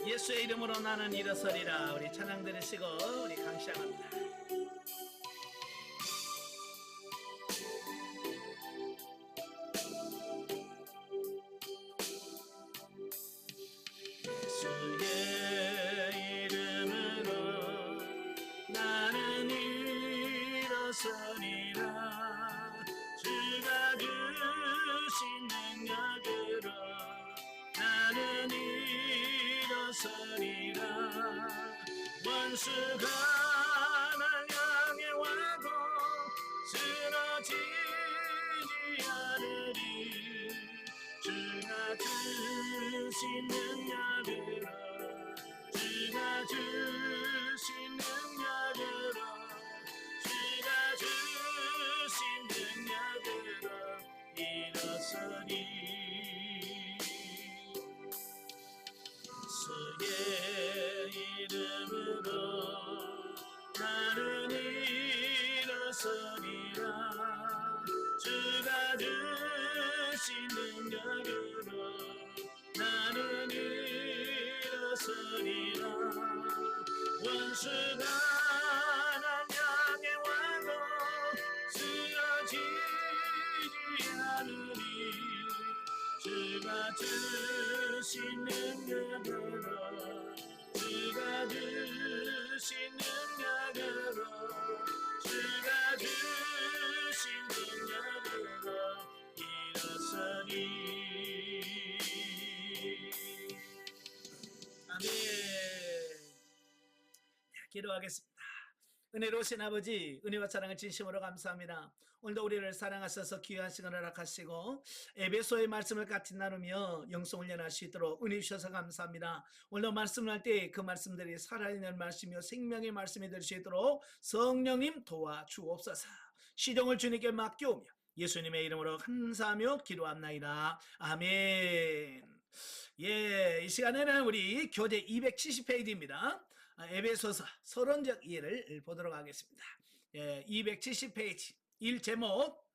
예수의 이름으로 나는 일어서리라. 우리 찬양 들으시고 우리 감시합니다. 예수의 이름으로 나는 일어서리라. 주가 주신 능력으로 나는 일어서리라. 원수가 날 향해 와도 쓰러지지 않으리. 주가 주신 능력으로 주가 주신 능력으로 주가 주신 능력으로 일어서리. 예수의 이름으로 나는 일어서리라. 주가 주신 능력으로 나는 일어서리라. 원수가 날 향해 와도 쓰러지지 않으리. 주가 주신 능력으로 주가 주신 능력으로 주가 주신 능력으로 일어서리. 아멘. 기도하겠습니다. 은혜로우신 아버지, 은혜와 사랑을 진심으로 감사합니다. 오늘도 우리를 사랑하셔서 귀한 시간을 허락하시고 에베소의 말씀을 같이 나누며 영성을 연할 수 있도록 은혜 주셔서 감사합니다. 오늘도 말씀을 할 때 그 말씀들이 살아있는 말씀이요 생명의 말씀이 될 수 있도록 성령님 도와주옵소서. 시종을 주님께 맡겨오며 예수님의 이름으로 감사하며 기도합나이다. 아멘. 예, 이 시간에는 우리 교재 270페이지입니다. 에베소서 서론적 이해를 보도록 하겠습니다. 예, 270페이지 1 제목,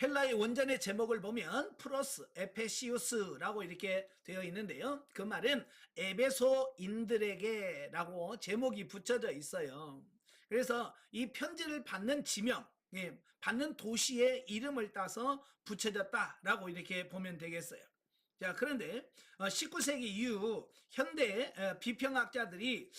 헬라의 원전의 제목을 보면 프로스 에페시우스라고 이렇게 되어 있는데요. 그 말은 에베소인들에게 라고 제목이 붙여져 있어요. 그래서 이 편지를 받는 지명, 받는 도시의 이름을 따서 붙여졌다라고 이렇게 보면 되겠어요. 자, 그런데 19세기 이후 현대 비평학자들이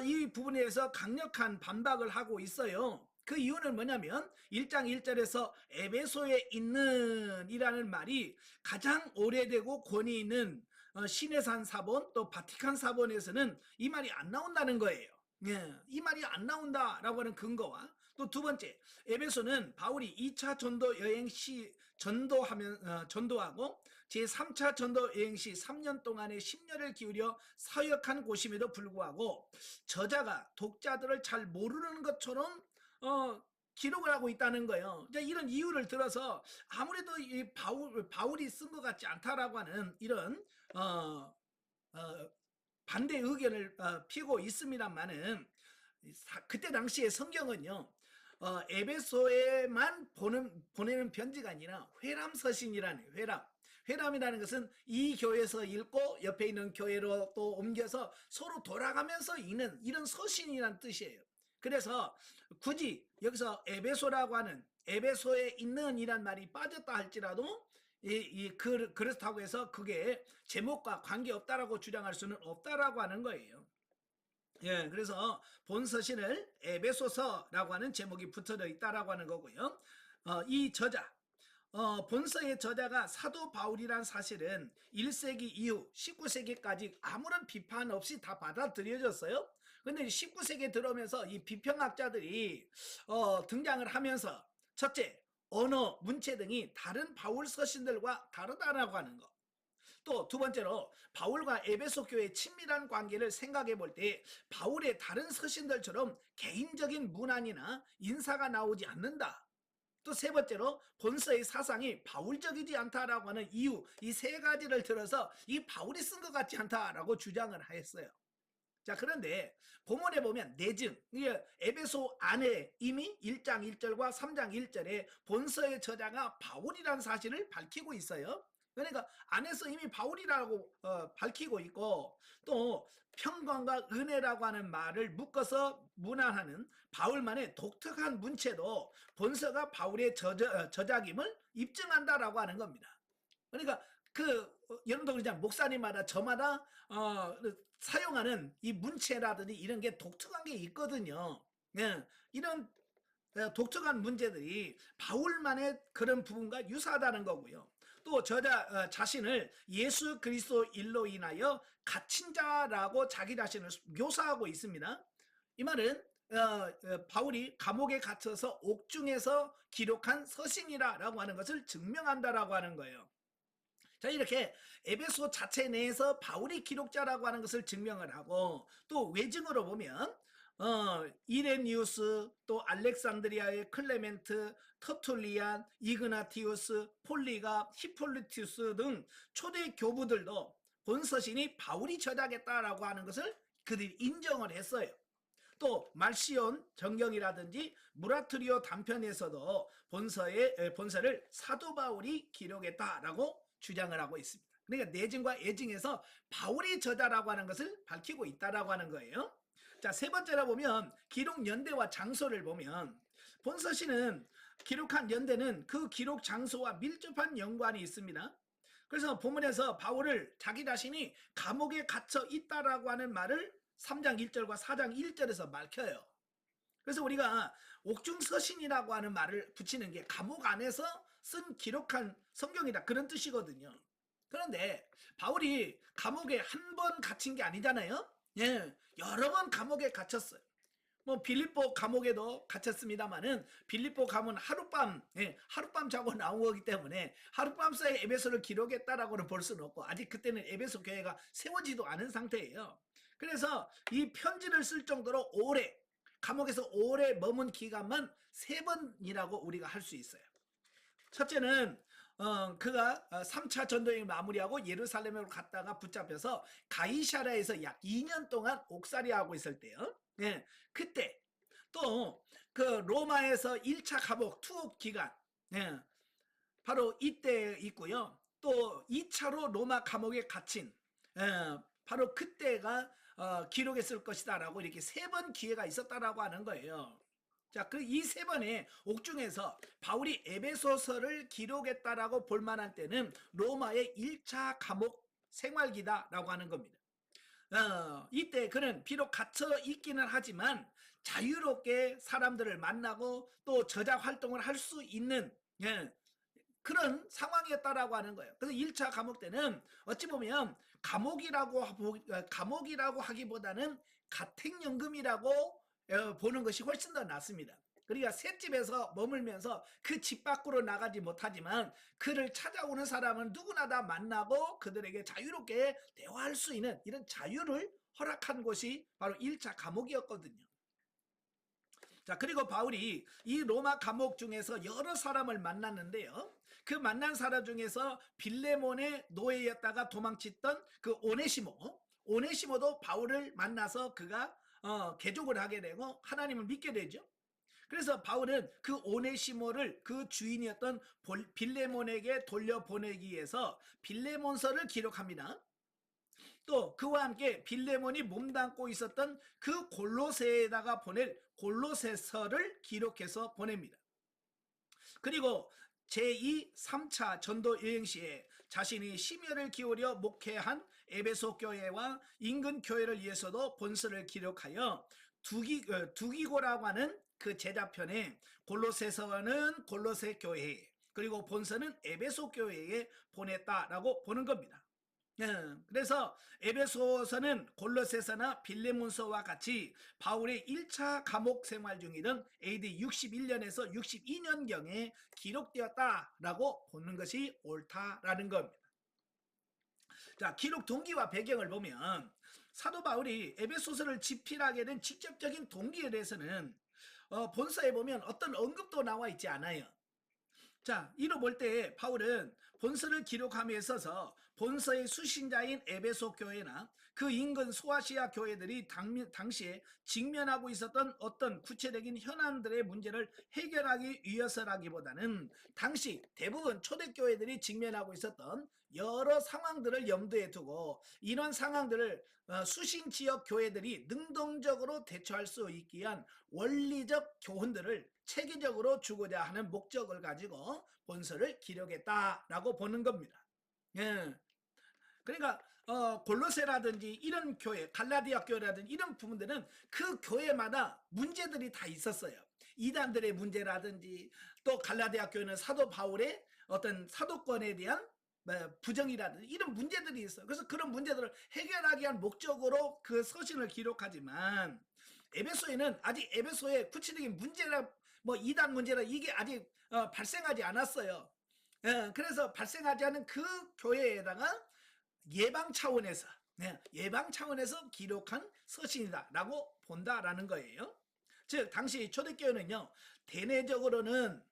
이 부분에 대해서 강력한 반박을 하고 있어요. 그 이유는 뭐냐면 1장 1절에서 에베소에 있는 이라는 말이 가장 오래되고 권위 있는 시내산 사본 또 바티칸 사본에서는 이 말이 안 나온다는 거예요. 예, 이 말이 안 나온다라고 하는 근거와 또 두 번째, 에베소는 바울이 2차 전도 여행 시 전도하고 제3차 전도 여행 시 3년 동안의 심려를 기울여 사역한 곳임에도 불구하고 저자가 독자들을 잘 모르는 것처럼 기록을 하고 있다는 거예요. 이런 이유를 들어서 아무래도 이 바울이 쓴 것 같지 않다라고 하는 이런 반대 의견을 피고 있습니다만은 그때 당시에 성경은요 에베소에만 보내는 편지가 아니라 회람서신이라는 회람이라는 것은 이 교회에서 읽고 옆에 있는 교회로 또 옮겨서 서로 돌아가면서 읽는 이런 서신이라는 뜻이에요. 그래서 굳이 여기서 에베소라고 하는 에베소에 있는 이란 말이 빠졌다 할지라도 그렇다고 해서 그게 제목과 관계없다라고 주장할 수는 없다라고 하는 거예요. 예, 그래서 본 서신을 에베소서라고 하는 제목이 붙어져 있다라고 하는 거고요. 이 저자, 본서의 저자가 사도 바울이란 사실은 1세기 이후 19세기까지 아무런 비판 없이 다 받아들여졌어요. 근데 19세기에 들어오면서 이 비평학자들이 등장을 하면서 첫째, 언어, 문체 등이 다른 바울 서신들과 다르다라고 하는 거. 또 두 번째로 바울과 에베소 교회의 친밀한 관계를 생각해 볼 때 바울의 다른 서신들처럼 개인적인 문안이나 인사가 나오지 않는다. 또 세 번째로 본서의 사상이 바울적이지 않다라고 하는 이유, 이 세 가지를 들어서 이 바울이 쓴 것 같지 않다라고 주장을 했어요. 자, 그런데 본문에 보면 내증, 에베소 안에 이미 1장 1절과 3장 1절에 본서의 저자가 바울이라는 사실을 밝히고 있어요. 그러니까 안에서 이미 바울이라고 밝히고 있고, 또 평강과 은혜라고 하는 말을 묶어서 문안하는 바울만의 독특한 문체도 본서가 바울의 저작임을 입증한다라고 하는 겁니다. 그러니까 여러분도 그렇잖아요. 목사님마다 저마다 사용하는 이 문체라든지 이런 게 독특한 게 있거든요. 예, 이런 독특한 문제들이 바울만의 그런 부분과 유사하다는 거고요. 또 저자 자신을 예수 그리스도 일로 인하여 갇힌 자라고 자기 자신을 묘사하고 있습니다. 이 말은 바울이 감옥에 갇혀서 옥중에서 기록한 서신이라고 하는 것을 증명한다라고 하는 거예요. 자, 이렇게 에베소 자체 내에서 바울이 기록자라고 하는 것을 증명을 하고, 또 외증으로 보면 이레니우스, 또 알렉산드리아의 클레멘트, 터툴리안, 이그나티우스, 폴리가, 히폴리투스 등 초대 교부들도 본서신이 바울이 저작했다라고 하는 것을 그들이 인정을 했어요. 또 말시온 정경이라든지 무라트리오 단편에서도 본서를 사도 바울이 기록했다라고 주장을 하고 있습니다. 그러니까 내증과 애증에서 바울이 저자라고 하는 것을 밝히고 있다라고 하는 거예요. 자, 세 번째로 보면 기록 연대와 장소를 보면 본서신은 기록한 연대는 그 기록 장소와 밀접한 연관이 있습니다. 그래서 본문에서 바울을 자기 자신이 감옥에 갇혀 있다라고 하는 말을 3장 1절과 4장 1절에서 밝혀요. 그래서 우리가 옥중서신이라고 하는 말을 붙이는 게 감옥 안에서 쓴 기록한 성경이다, 그런 뜻이거든요. 그런데 바울이 감옥에 한 번 갇힌 게 아니잖아요. 예, 여러 번 감옥에 갇혔어요. 뭐 빌립보 감옥에도 갇혔습니다만은 빌립보 감은 하룻밤 자고 나온 거기 때문에 하룻밤 사이에 에베소를 기록했다라고는 볼 수는 없고, 아직 그때는 에베소 교회가 세워지도 않은 상태예요. 그래서 이 편지를 쓸 정도로 오래, 감옥에서 오래 머문 기간만 3번이라고 우리가 할 수 있어요. 첫째는 그가 3차 전도행을 마무리하고 예루살렘으로 갔다가 붙잡혀서 가이사랴에서 약 2년 동안 옥살이하고 있을 때요. 예, 그때 또 그 로마에서 1차 감옥 투옥 기간, 예, 바로 이때 있고요. 또 2차로 로마 감옥에 갇힌, 바로 그때가 기록했을 것이다 라고 이렇게 3번 기회가 있었다라고 하는 거예요. 자, 이 3번의 옥중에서 바울이 에베소서를 기록했다라고 볼 만한 때는 로마의 1차 감옥 생활기다라고 하는 겁니다. 이때 그는 비록 갇혀 있기는 하지만 자유롭게 사람들을 만나고 또 저작 활동을 할 수 있는, 그런 상황이었다라고 하는 거예요. 그래서 1차 감옥 때는 어찌 보면 감옥이라고 하기보다는 가택연금이라고 보는 것이 훨씬 더 낫습니다. 그러니까 셋집에서 머물면서 그 집 밖으로 나가지 못하지만 그를 찾아오는 사람은 누구나 다 만나고 그들에게 자유롭게 대화할 수 있는 이런 자유를 허락한 곳이 바로 1차 감옥이었거든요. 자, 그리고 바울이 이 로마 감옥 중에서 여러 사람을 만났는데요. 그 만난 사람 중에서 빌레몬의 노예였다가 도망쳤던 그 오네시모도 바울을 만나서 그가 개종을 하게 되고 하나님을 믿게 되죠. 그래서 바울은 그 오네시모를 그 주인이었던 빌레몬에게 돌려보내기 위해서 빌레몬서를 기록합니다. 또 그와 함께 빌레몬이 몸담고 있었던 그 골로새에다가 보낼 골로새서를 기록해서 보냅니다. 그리고 제2, 3차 전도 여행 시에 자신이 심혈을 기울여 목회한 에베소 교회와 인근 교회를 위해서도 본서를 기록하여 두기고라고 하는 그 제자편에 골로새서는 골로새 교회, 그리고 본서는 에베소 교회에 보냈다라고 보는 겁니다. 그래서 에베소서는 골로새서나 빌레몬서와 같이 바울의 1차 감옥 생활 중이던 AD 61년에서 62년경에 기록되었다라고 보는 것이 옳다라는 겁니다. 자, 기록 동기와 배경을 보면 사도 바울이 에베소서를 집필하게 된 직접적인 동기에 대해서는 본서에 보면 어떤 언급도 나와 있지 않아요. 자, 이로 볼 때 바울은 본서를 기록함에 있어서 본서의 수신자인 에베소 교회나 그 인근 소아시아 교회들이 당시에 직면하고 있었던 어떤 구체적인 현안들의 문제를 해결하기 위해서라기보다는 당시 대부분 초대교회들이 직면하고 있었던 여러 상황들을 염두에 두고 이런 상황들을 수신 지역 교회들이 능동적으로 대처할 수 있기 위한 원리적 교훈들을 체계적으로 주고자 하는 목적을 가지고 본서를 기록했다라고 보는 겁니다. 예. 그러니까 골로새라든지 이런 교회, 갈라디아 교회라든지 이런 부분들은 그 교회마다 문제들이 다 있었어요. 이단들의 문제라든지 또 갈라디아 교회는 사도 바울의 어떤 사도권에 대한 부정이라든지 이런 문제들이 있어요. 그래서 그런 문제들을 해결하기 위한 목적으로 그 서신을 기록하지만 에베소에는 아직 에베소의 구체적인 문제라 뭐 이단 문제라 이게 아직 발생하지 않았어요. 그래서 발생하지 않은 그 교회에다가 예방 차원에서 예방 차원에서 기록한 서신이다라고 본다라는 거예요. 즉 당시 초대교회는요 대내적으로는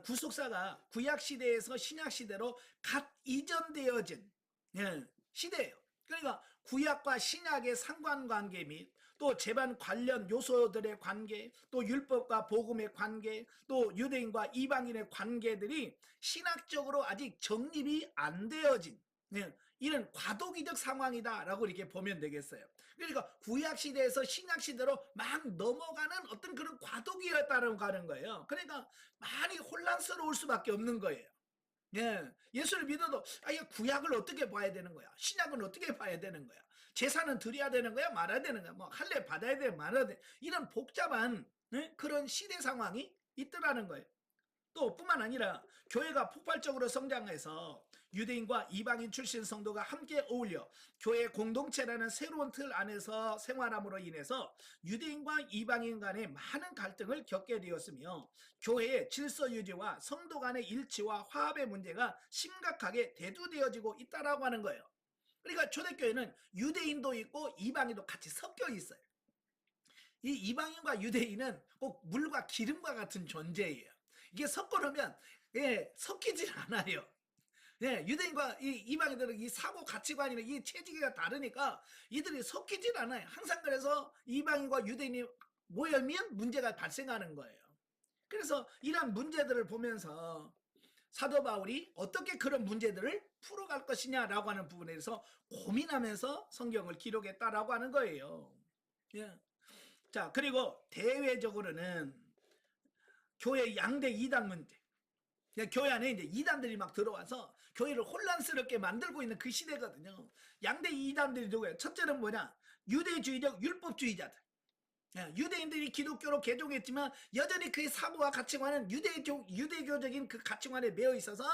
구속사가 구약 시대에서 신약 시대로 갓 이전되어진 시대예요. 그러니까 구약과 신약의 상관관계 및 또 재반 관련 요소들의 관계, 또 율법과 복음의 관계, 또 유대인과 이방인의 관계들이 신학적으로 아직 정립이 안 되어진 이런 과도기적 상황이다라고 이렇게 보면 되겠어요. 그러니까 구약 시대에서 신약 시대로 막 넘어가는 어떤 그런 과도기였다는 거예요. 그러니까 많이 혼란스러울 수밖에 없는 거예요. 예수를 믿어도 이게 구약을 어떻게 봐야 되는 거야? 신약은 어떻게 봐야 되는 거야? 제사는 드려야 되는 거야? 말아야 되는 거야? 뭐 할례 받아야 돼? 말아야 돼? 이런 복잡한 그런 시대 상황이 있더라는 거예요. 또 뿐만 아니라 교회가 폭발적으로 성장해서 유대인과 이방인 출신 성도가 함께 어울려 교회 공동체라는 새로운 틀 안에서 생활함으로 인해서 유대인과 이방인 간의 많은 갈등을 겪게 되었으며 교회의 질서 유지와 성도 간의 일치와 화합의 문제가 심각하게 대두되어지고 있다라고 하는 거예요. 그러니까 초대교회는 유대인도 있고 이방인도 같이 섞여 있어요. 이 이방인과 유대인은 꼭 물과 기름과 같은 존재예요. 이게 섞어놓으면 섞이질 않아요. 유대인과 이 이방인들은 이 사고 가치관이나 이 체질이 다르니까 이들이 섞이질 않아요. 항상 그래서 이방인과 유대인이 모이면 문제가 발생하는 거예요. 그래서 이런 문제들을 보면서 사도 바울이 어떻게 그런 문제들을 풀어갈 것이냐라고 하는 부분에 대해서 고민하면서 성경을 기록했다라고 하는 거예요. 자, 그리고 대외적으로는 교회 양대 이단 문제. 교회 안에 이제 이단들이 막 들어와서 교회를 혼란스럽게 만들고 있는 그 시대거든요. 양대 이단들이 누구예요? 첫째는 뭐냐? 유대주의적 율법주의자들. 유대인들이 기독교로 개종했지만 여전히 그의 사고와 가치관은 유대교적인 그 가치관에 매여 있어서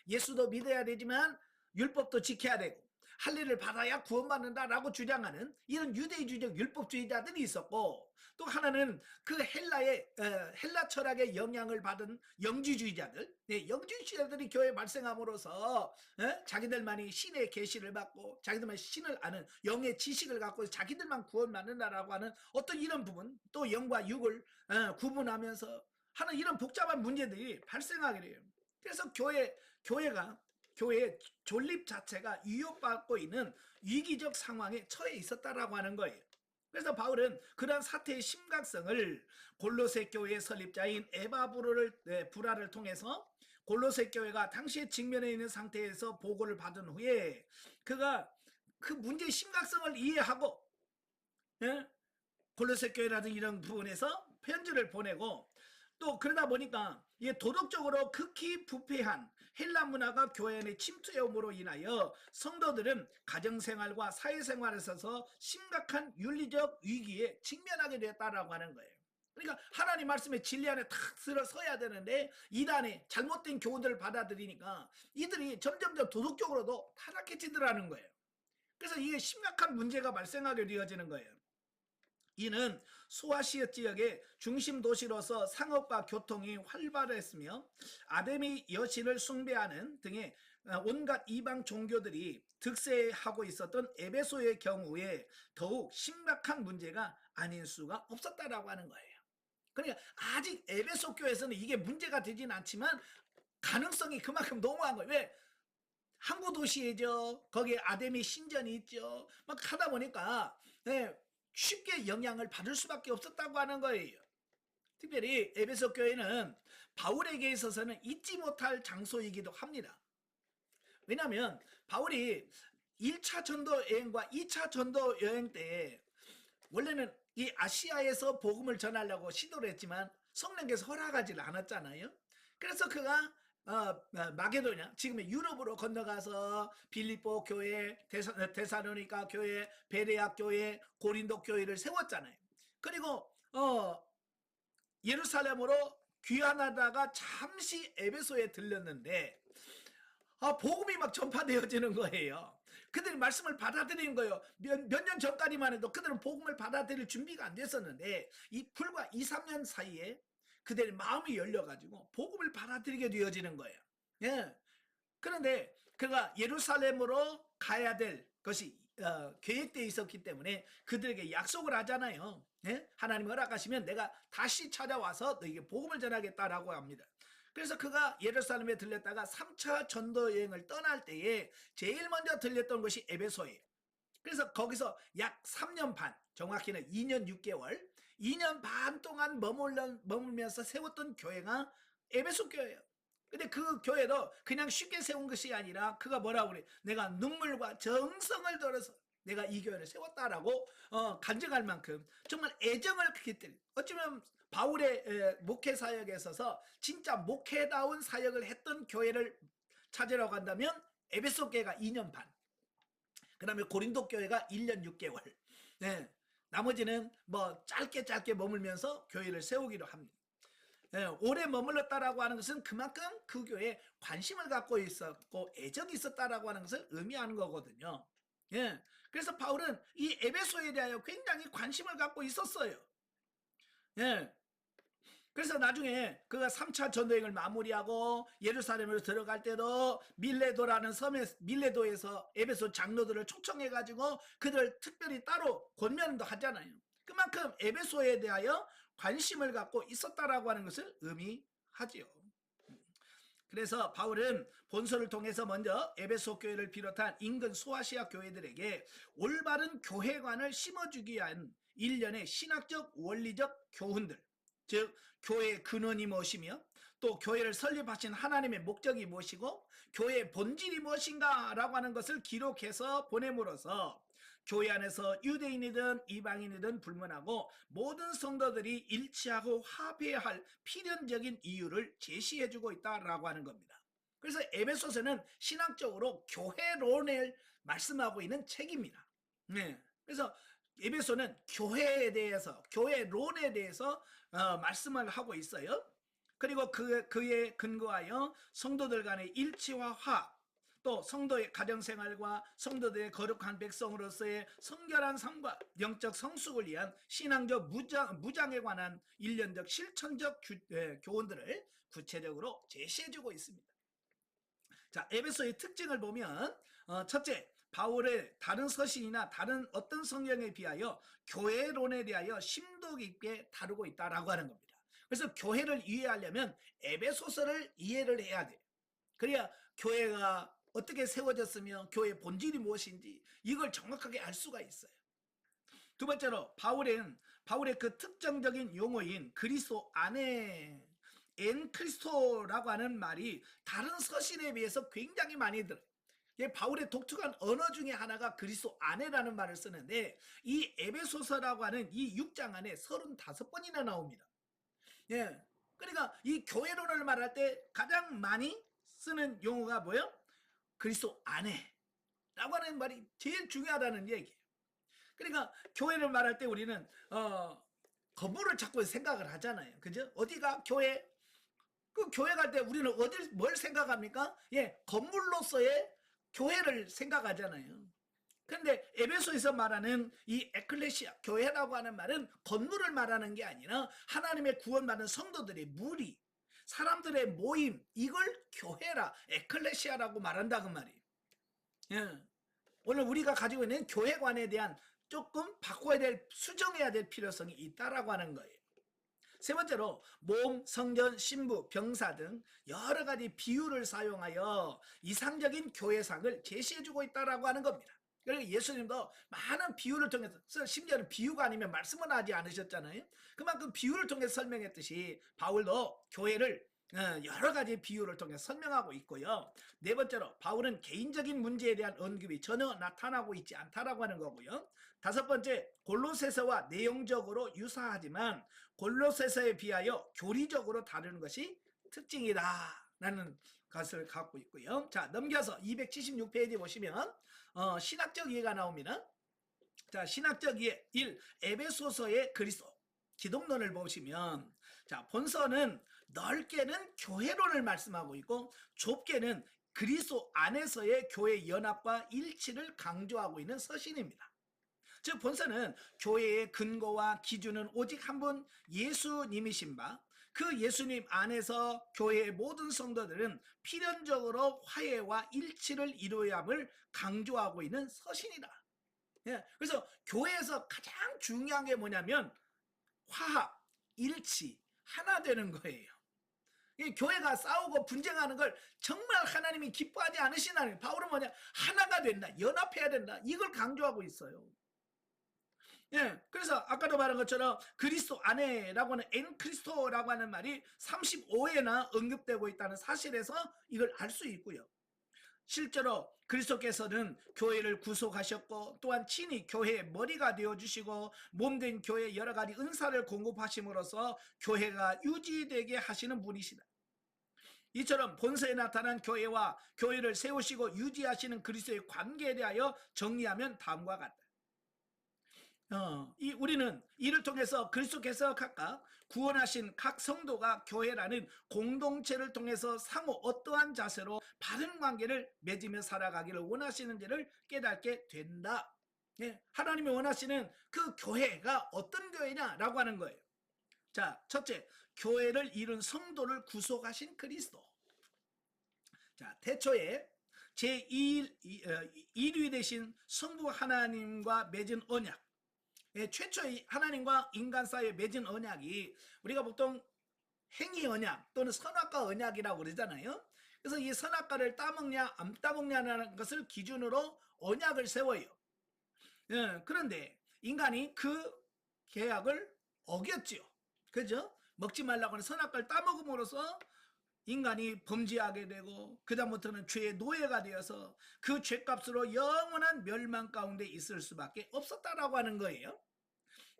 예수도 믿어야 되지만 율법도 지켜야 되고 할례를 받아야 구원받는다라고 주장하는 이런 유대주의적 율법주의자들이 있었고, 또 하나는 그 헬라 철학의 영향을 받은 영지주의자들, 영지주의자들이 교회에 발생함으로써 자기들만이 신의 계시를 받고 자기들만 신을 아는 영의 지식을 갖고 자기들만 구원받는다라고 하는 어떤 이런 부분, 또 영과 육을 구분하면서 하는 이런 복잡한 문제들이 발생하게 돼요. 그래서 교회의 존립 자체가 위협받고 있는 위기적 상황에 처해 있었다라고 하는 거예요. 그래서 바울은 그러한 사태의 심각성을 골로새 교회의 설립자인 에바브라를 통해서 골로새 교회가 당시에 직면해 있는 상태에서 보고를 받은 후에 그가 그 문제의 심각성을 이해하고 골로새 교회라든지 이런 부분에서 편지를 보내고, 또 그러다 보니까 이게 도덕적으로 극히 부패한 헬라 문화가 교회 안에 침투해옴으로 인하여 성도들은 가정생활과 사회생활에 있어서 심각한 윤리적 위기에 직면하게 되었다라고 하는 거예요. 그러니까 하나님 말씀의 진리 안에 탁 들어서야 되는데 이단의 잘못된 교훈들을 받아들이니까 이들이 점점점 도덕적으로도 타락해지더라는 거예요. 그래서 이게 심각한 문제가 발생하게 되어지는 거예요. 이는 소아시아 지역의 중심 도시로서 상업과 교통이 활발했으며 아데미 여신을 숭배하는 등의 온갖 이방 종교들이 득세하고 있었던 에베소의 경우에 더욱 심각한 문제가 아닐 수가 없었다라고 하는 거예요. 그러니까 아직 에베소 교회에서는 이게 문제가 되진 않지만 가능성이 그만큼 너무한 거예요. 왜? 항구 도시이죠. 거기에 아데미 신전이 있죠. 막 하다 보니까 예, 쉽게 영향을 받을 수밖에 없었다고 하는 거예요. 특별히 에베소 교회는 바울에게 있어서는 잊지 못할 장소이기도 합니다. 왜냐하면 바울이 1차 전도 여행과 2차 전도 여행 때 원래는 이 아시아에서 복음을 전하려고 시도를 했지만 성령께서 허락하지 않았잖아요. 그래서 그가 마게도냐, 지금의 유럽으로 건너가서 빌립보 교회, 데살로니가 교회, 베레아 교회, 고린도 교회를 세웠잖아요. 그리고 예루살렘으로 귀환하다가 잠시 에베소에 들렸는데 복음이 막 전파되어지는 거예요. 그들이 말씀을 받아들이는 거예요. 몇 년 전까지만 해도 그들은 복음을 받아들일 준비가 안 됐었는데 불과 2, 3년 사이에 그들의 마음이 열려가지고 복음을 받아들이게 되어지는 거예요. 예. 그런데 그가 예루살렘으로 가야 될 것이 계획되어 있었기 때문에 그들에게 약속을 하잖아요. 예? 하나님 허락하시면 내가 다시 찾아와서 너에게 복음을 전하겠다라고 합니다. 그래서 그가 예루살렘에 들렸다가 3차 전도 여행을 떠날 때에 제일 먼저 들렸던 것이 에베소예요. 그래서 거기서 약 3년 반, 정확히는 2년 6개월, 2년 반 동안 머물면서 세웠던 교회가 에베소 교회예요. 근데 그 교회도 그냥 쉽게 세운 것이 아니라 그가 뭐라고 그래? 내가 눈물과 정성을 들여서 내가 이 교회를 세웠다라고 간증할 만큼 정말 애정을 깃들인, 어쩌면 바울의 목회 사역에 있어서 진짜 목회다운 사역을 했던 교회를 찾으라고 한다면 에베소 교회가 2년 반, 그 다음에 고린도 교회가 1년 6개월, 네. 나머지는 뭐 짧게 머물면서 교회를 세우기로 합니다. 예, 오래 머물렀다라고 하는 것은 그만큼 그 교회에 관심을 갖고 있었고 애정이 있었다라고 하는 것을 의미하는 거거든요. 예, 그래서 바울은 이 에베소에 대하여 굉장히 관심을 갖고 있었어요. 예, 그래서 나중에 그가 3차 전도행을 마무리하고 예루살렘으로 들어갈 때도 밀레도라는 섬에, 밀레도에서 에베소 장로들을 초청해가지고 그들 특별히 따로 권면도 하잖아요. 그만큼 에베소에 대하여 관심을 갖고 있었다라고 하는 것을 의미하지요. 그래서 바울은 본서를 통해서 먼저 에베소 교회를 비롯한 인근 소아시아 교회들에게 올바른 교회관을 심어주기 위한 일련의 신학적 원리적 교훈들, 즉 교회의 근원이 무엇이며 또 교회를 설립하신 하나님의 목적이 무엇이고 교회의 본질이 무엇인가 라고 하는 것을 기록해서 보냄으로써 교회 안에서 유대인이든 이방인이든 불문하고 모든 성도들이 일치하고 화합해야 할 필연적인 이유를 제시해주고 있다라고 하는 겁니다. 그래서 에베소서는 신학적으로 교회론을 말씀하고 있는 책입니다. 네. 그래서 에베소는 교회에 대해서, 교회론에 대해서 말씀을 하고 있어요. 그리고 그에 근거하여 성도들 간의 일치와 화합, 또 성도의 가정생활과 성도들의 거룩한 백성으로서의 성결한 삶과 영적 성숙을 위한 신앙적 무장에 관한 일련적 실천적 교훈들을 구체적으로 제시해주고 있습니다. 자, 에베소의 특징을 보면 첫째, 바울의 다른 서신이나 다른 어떤 성경에 비하여 교회론에 대하여 심도 깊게 다루고 있다라고 하는 겁니다. 그래서 교회를 이해하려면 에베소서를 이해를 해야 돼요. 그래야 교회가 어떻게 세워졌으며 교회의 본질이 무엇인지 이걸 정확하게 알 수가 있어요. 두 번째로 바울의 그 특정적인 용어인 그리스도 안에 엔크리스토라고 하는 말이 다른 서신에 비해서 굉장히 많이 들어요. 바울의 독특한 언어 중에 하나가 그리스도 안에라는 말을 쓰는데 이 에베소서라고 하는 이 6장 안에 35번이나 나옵니다. 예. 그러니까 이 교회론을 말할 때 가장 많이 쓰는 용어가 뭐예요? 그리스도 안에라고 하는 말이 제일 중요하다는 얘기예요. 그러니까 교회를 말할 때 우리는 건물을 자꾸 생각을 하잖아요. 그죠? 어디가 교회? 그 교회 갈 때 우리는 뭘 생각합니까? 예, 건물로서의 교회를 생각하잖아요. 그런데 에베소에서 말하는 이 에클레시아, 교회라고 하는 말은 건물을 말하는 게 아니라 하나님의 구원받은 성도들의 무리, 사람들의 모임, 이걸 교회라, 에클레시아라고 말한다 그 말이에요. 예. 오늘 우리가 가지고 있는 교회관에 대한 조금 바꿔야 될, 수정해야 될 필요성이 있다라고 하는 거예요. 세 번째로 몸, 성전, 신부, 병사 등 여러 가지 비유를 사용하여 이상적인 교회상을 제시해주고 있다라고 하는 겁니다. 그러니까 예수님도 많은 비유를 통해서, 심지어는 비유가 아니면 말씀은 하지 않으셨잖아요. 그만큼 비유를 통해서 설명했듯이 바울도 교회를 여러 가지 비유를 통해 설명하고 있고요. 네 번째로 바울은 개인적인 문제에 대한 언급이 전혀 나타나고 있지 않다라고 하는 거고요. 다섯 번째, 골로새서와 내용적으로 유사하지만 골로새서에 비하여 교리적으로 다루는 것이 특징이다라는 것을 갖고 있고요. 자, 넘겨서 276페이지 보시면 신학적 이해가 나옵니다. 자, 신학적 이해 1. 에베소서의 그리스도 기독론을 보시면, 자, 본서는 넓게는 교회론을 말씀하고 있고 좁게는 그리스도 안에서의 교회 연합과 일치를 강조하고 있는 서신입니다. 즉 본서는 교회의 근거와 기준은 오직 한 분 예수님이신 바, 그 예수님 안에서 교회의 모든 성도들은 필연적으로 화해와 일치를 이루어야 함을 강조하고 있는 서신이다. 예, 그래서 교회에서 가장 중요한 게 뭐냐면 화합, 일치, 하나 되는 거예요. 교회가 싸우고 분쟁하는 걸 정말 하나님이 기뻐하지 않으시나요? 바울은 뭐냐? 하나가 된다, 연합해야 된다, 이걸 강조하고 있어요. 예, 그래서 아까도 말한 것처럼 그리스도 안에라고 하는 엔크리스토라고 하는 말이 35회나 언급되고 있다는 사실에서 이걸 알 수 있고요. 실제로 그리스도께서는 교회를 구속하셨고 또한 친히 교회의 머리가 되어주시고 몸된 교회에 여러 가지 은사를 공급하심으로써 교회가 유지되게 하시는 분이시다. 이처럼 본서에 나타난 교회와 교회를 세우시고 유지하시는 그리스도의 관계에 대하여 정리하면 다음과 같다. 우리는 이를 통해서 그리스도께서 각각 구원하신 각 성도가 교회라는 공동체를 통해서 상호 어떠한 자세로 바른 관계를 맺으며 살아가기를 원하시는지를 깨닫게 된다. 예, 하나님이 원하시는 그 교회가 어떤 교회냐라고 하는 거예요. 자, 첫째, 교회를 이룬 성도를 구속하신 그리스도. 자, 태초에 제1위 되신 성부 하나님과 맺은 언약, 최초의 하나님과 인간 사이에 맺은 언약이 우리가 보통 행위 언약 또는 선악과 언약이라고 그러잖아요. 그래서 이 선악과를 따먹냐 안 따먹냐는 것을 기준으로 언약을 세워요. 그런데 인간이 그 계약을 어겼지요. 그죠? 먹지 말라고 하는 선악과를 따먹음으로써 인간이 범죄하게 되고 그다음부터는 죄의 노예가 되어서 그 죄값으로 영원한 멸망 가운데 있을 수밖에 없었다라고 하는 거예요.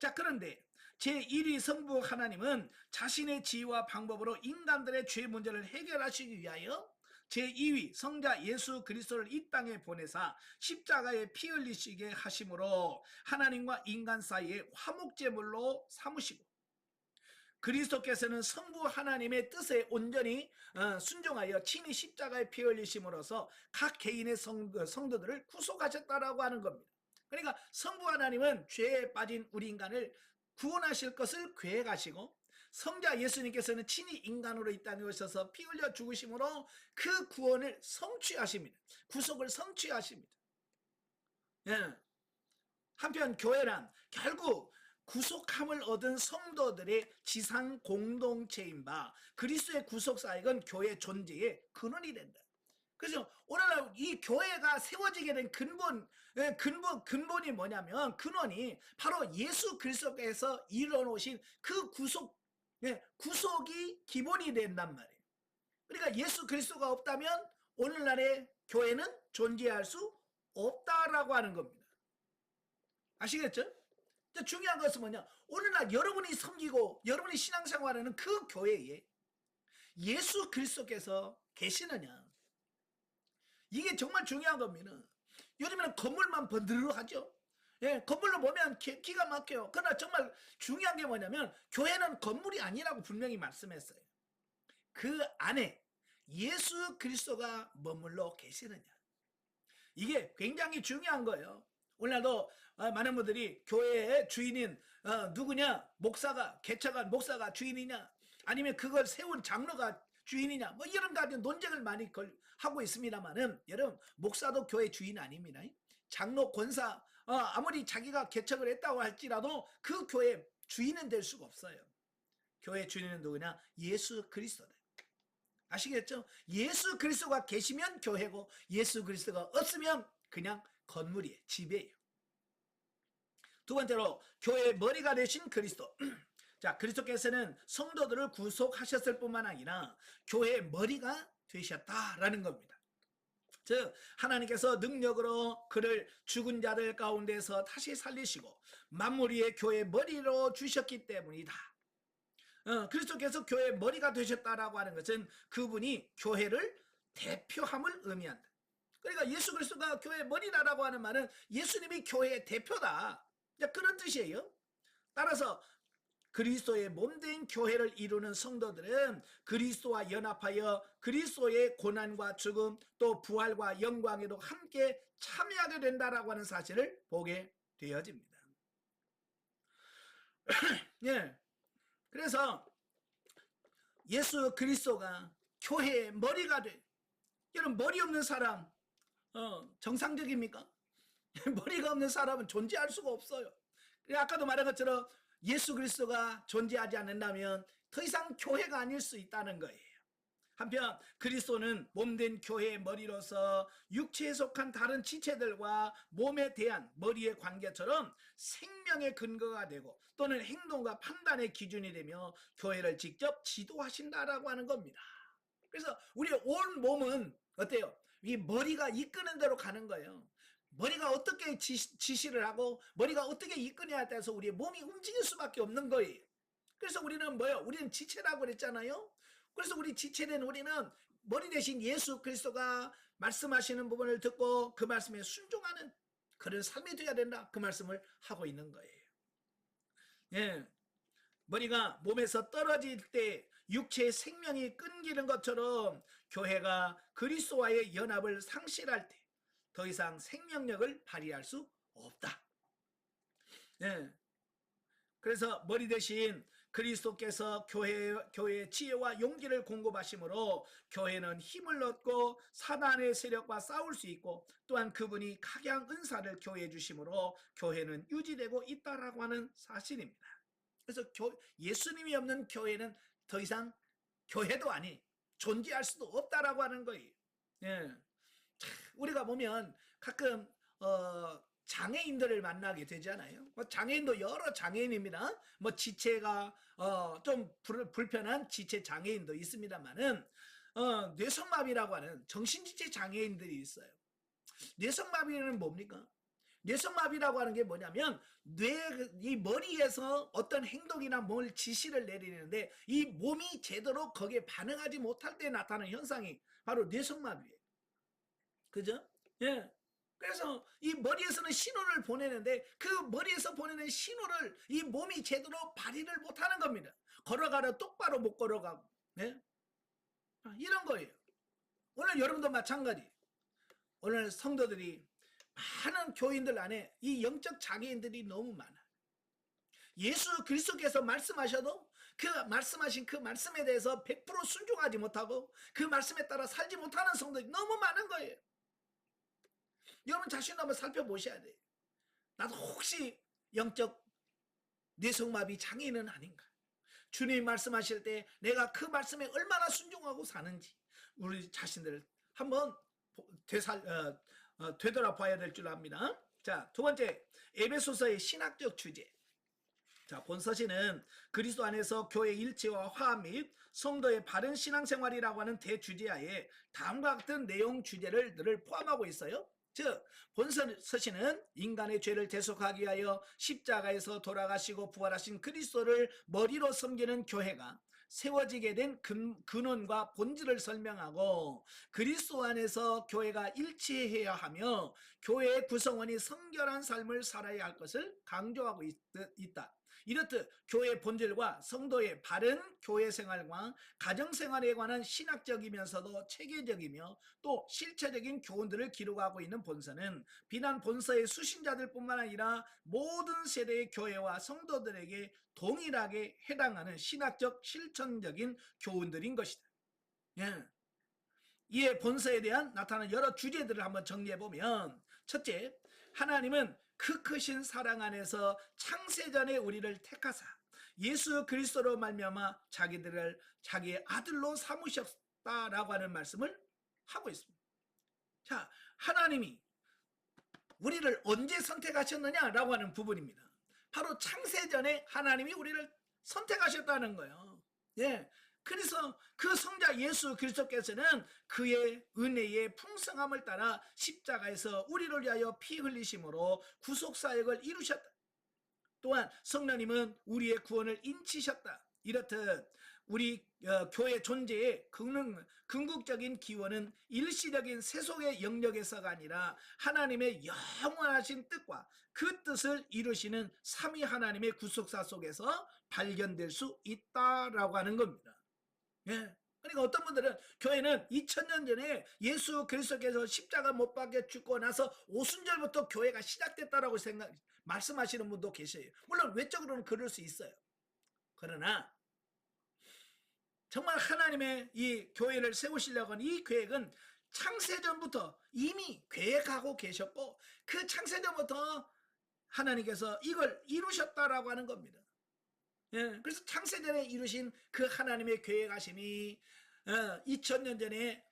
자, 그런데 제1위 성부 하나님은 자신의 지혜와 방법으로 인간들의 죄 문제를 해결하시기 위하여 제2위 성자 예수 그리스도를 이 땅에 보내사 십자가에 피 흘리시게 하심으로 하나님과 인간 사이에 화목제물로 삼으시고, 그리스도께서는 성부 하나님의 뜻에 온전히 순종하여 친히 십자가에 피 흘리심으로써 각 개인의 성도들을 구속하셨다라고 하는 겁니다. 그러니까 성부 하나님은 죄에 빠진 우리 인간을 구원하실 것을 계획하시고, 성자 예수님께서는 친히 인간으로 이 땅에 오셔서 피 흘려 죽으심으로 그 구원을 성취하십니다. 구속을 성취하십니다. 예. 한편 교회란 결국 구속함을 얻은 성도들의 지상 공동체인 바 그리스도의 구속 사역은 교회 존재의 근원이 된다. 그래서 오늘날 이 교회가 세워지게 된 근본이 뭐냐면, 근원이 바로 예수 그리스도께서 이뤄놓으신 그 구속이 기본이 된단 말이에요. 그러니까 예수 그리스도가 없다면 오늘날의 교회는 존재할 수 없다라고 하는 겁니다. 아시겠죠? 중요한 것은 뭐냐? 오늘날 여러분이 섬기고 여러분이 신앙생활하는 그 교회에 예수 그리스도께서 계시느냐? 이게 정말 중요한 겁니다. 요즘에는 건물만 번드르르하죠. 예, 건물로 보면 기가 막혀요. 그러나 정말 중요한 게 뭐냐면 교회는 건물이 아니라고 분명히 말씀했어요. 그 안에 예수 그리스도가 머물러 계시느냐? 이게 굉장히 중요한 거예요. 오늘날도 많은 분들이 교회의 주인인 누구냐? 목사가, 개척한 목사가 주인이냐? 아니면 그걸 세운 장로가 주인이냐? 뭐 이런 가지 논쟁을 많이 하고 있습니다만은, 여러분, 목사도 교회 주인 아닙니다. 장로, 권사, 아무리 자기가 개척을 했다고 할지라도 그 교회 주인은 될 수가 없어요. 교회 주인은 누구냐? 예수 그리스도다. 아시겠죠? 예수 그리스도가 계시면 교회고 예수 그리스도가 없으면 그냥 건물이에요. 집이에요. 두 번째로 교회의 머리가 되신 그리스도. 자, 그리스도께서는 성도들을 구속하셨을 뿐만 아니라 교회의 머리가 되셨다라는 겁니다. 즉 하나님께서 능력으로 그를 죽은 자들 가운데서 다시 살리시고 만물 위의 교회의 머리로 주셨기 때문이다. 그리스도께서 교회의 머리가 되셨다라고 하는 것은 그분이 교회를 대표함을 의미한다. 그러니까 예수 그리스도가 교회의 머리다라고 하는 말은 예수님이 교회의 대표다. 그런 뜻이에요. 따라서 그리스도의 몸된 교회를 이루는 성도들은 그리스도와 연합하여 그리스도의 고난과 죽음 또 부활과 영광에도 함께 참여하게 된다라고 하는 사실을 보게 되어집니다. 예. 그래서 예수 그리스도가 교회의 머리가 돼. 여러분 머리 없는 사람 정상적입니까? 머리가 없는 사람은 존재할 수가 없어요. 아까도 말한 것처럼 예수 그리스도가 존재하지 않는다면 더 이상 교회가 아닐 수 있다는 거예요. 한편 그리스도는 몸된 교회의 머리로서 육체에 속한 다른 지체들과 몸에 대한 머리의 관계처럼 생명의 근거가 되고 또는 행동과 판단의 기준이 되며 교회를 직접 지도하신다라고 하는 겁니다. 그래서 우리의 온 몸은 어때요? 이 머리가 이끄는 대로 가는 거예요. 머리가 어떻게 지시를 하고 머리가 어떻게 이끌어야 돼서 우리의 몸이 움직일 수밖에 없는 거예요. 그래서 우리는 뭐예요? 우리는 지체라고 그랬잖아요. 그래서 우리 지체된 우리는 머리 대신 예수 그리스도가 말씀하시는 부분을 듣고 그 말씀에 순종하는 그런 삶이 되어야 된다. 그 말씀을 하고 있는 거예요. 예, 머리가 몸에서 떨어질 때 육체의 생명이 끊기는 것처럼 교회가 그리스도와의 연합을 상실할 때 더 이상 생명력을 발휘할 수 없다. 예. 그래서 머리 대신 그리스도께서 교회의 지혜와 용기를 공급하심으로 교회는 힘을 얻고 사단의 세력과 싸울 수 있고 또한 그분이 각양 은사를 교회에 주심으로 교회는 유지되고 있다라고 하는 사실입니다. 그래서 예수님이 없는 교회는 더 이상 교회도 아니 존재할 수도 없다라고 하는 거예요. 예. 우리가 보면 가끔 장애인들을 만나게 되잖아요. 장애인도 여러 장애인입니다. 뭐 지체가 좀 불편한 지체 장애인도 있습니다만은 뇌성마비라고 하는 정신지체 장애인들이 있어요. 뇌성마비는 뭡니까? 뇌성마비라고 하는 게 뭐냐면 이 머리에서 어떤 행동이나 뭘 지시를 내리는데 이 몸이 제대로 거기에 반응하지 못할 때 나타나는 현상이 바로 뇌성마비예요. 그죠? 예. 그래서 이 머리에서는 신호를 보내는데 그 머리에서 보내는 신호를 이 몸이 제대로 발휘를 못하는 겁니다. 걸어가려 똑바로 못 걸어가고. 예? 이런 거예요. 오늘 여러분도 마찬가지. 오늘 성도들이 많은 교인들 안에 이 영적 장애인들이 너무 많아. 예수 그리스도께서 말씀하셔도 그 말씀하신 그 말씀에 대해서 100% 순종하지 못하고 그 말씀에 따라 살지 못하는 성도들이 너무 많은 거예요. 여러분 자신도 한번 살펴보셔야 돼요. 나도 혹시 영적 뇌성마비 장애인은 아닌가? 주님 말씀하실 때 내가 그 말씀에 얼마나 순종하고 사는지 우리 자신들을 한번 되돌아봐야 될 줄 압니다. 자, 두 번째 에베소서의 신학적 주제. 자, 본서신은 그리스도 안에서 교회 일체와 화합 및 성도의 바른 신앙생활이라고 하는 대주제하에 다음과 같은 내용 주제를 늘 포함하고 있어요. 즉 본서신은 인간의 죄를 대속하기 위하여 십자가에서 돌아가시고 부활하신 그리스도를 머리로 섬기는 교회가 세워지게 된 근원과 본질을 설명하고 그리스도 안에서 교회가 일치해야 하며 교회의 구성원이 성결한 삶을 살아야 할 것을 강조하고 있다. 이렇듯 교회의 본질과 성도의 바른 교회 생활과 가정 생활에 관한 신학적이면서도 체계적이며 또 실체적인 교훈들을 기록하고 있는 본서는 비단 본서의 수신자들 뿐만 아니라 모든 세대의 교회와 성도들에게 동일하게 해당하는 신학적 실천적인 교훈들인 것이다. 예. 이에 본서에 대한 나타나는 여러 주제들을 한번 정리해보면 첫째, 하나님은 그 크신 사랑 안에서 창세전에 우리를 택하사 예수 그리스도로 말미암아 자기들을 자기의 아들로 삼으셨다라고 하는 말씀을 하고 있습니다. 자, 하나님이 우리를 언제 선택하셨느냐라고 하는 부분입니다. 바로 창세전에 하나님이 우리를 선택하셨다는 거예요. 예. 그래서 그 성자 예수 그리스도께서는 그의 은혜의 풍성함을 따라 십자가에서 우리를 위하여 피 흘리심으로 구속사역을 이루셨다. 또한 성령님은 우리의 구원을 인치셨다. 이렇듯 우리 교회 존재의 궁극적인 기원은 일시적인 세속의 영역에서가 아니라 하나님의 영원하신 뜻과 그 뜻을 이루시는 삼위 하나님의 구속사 속에서 발견될 수 있다라고 하는 겁니다. 예. 그러니까 어떤 분들은 교회는 2000년 전에 예수 그리스도께서 십자가 못 박혀 죽고 나서 오순절부터 교회가 시작됐다라고 말씀하시는 분도 계셔요. 물론 외적으로는 그럴 수 있어요. 그러나 정말 하나님의 이 교회를 세우시려고 하는 이 계획은 창세전부터 이미 계획하고 계셨고 그 창세전부터 하나님께서 이걸 이루셨다라고 하는 겁니다. 예, 그래서 창세전에 이루신 그 하나님의 계획하심이 2000년 전에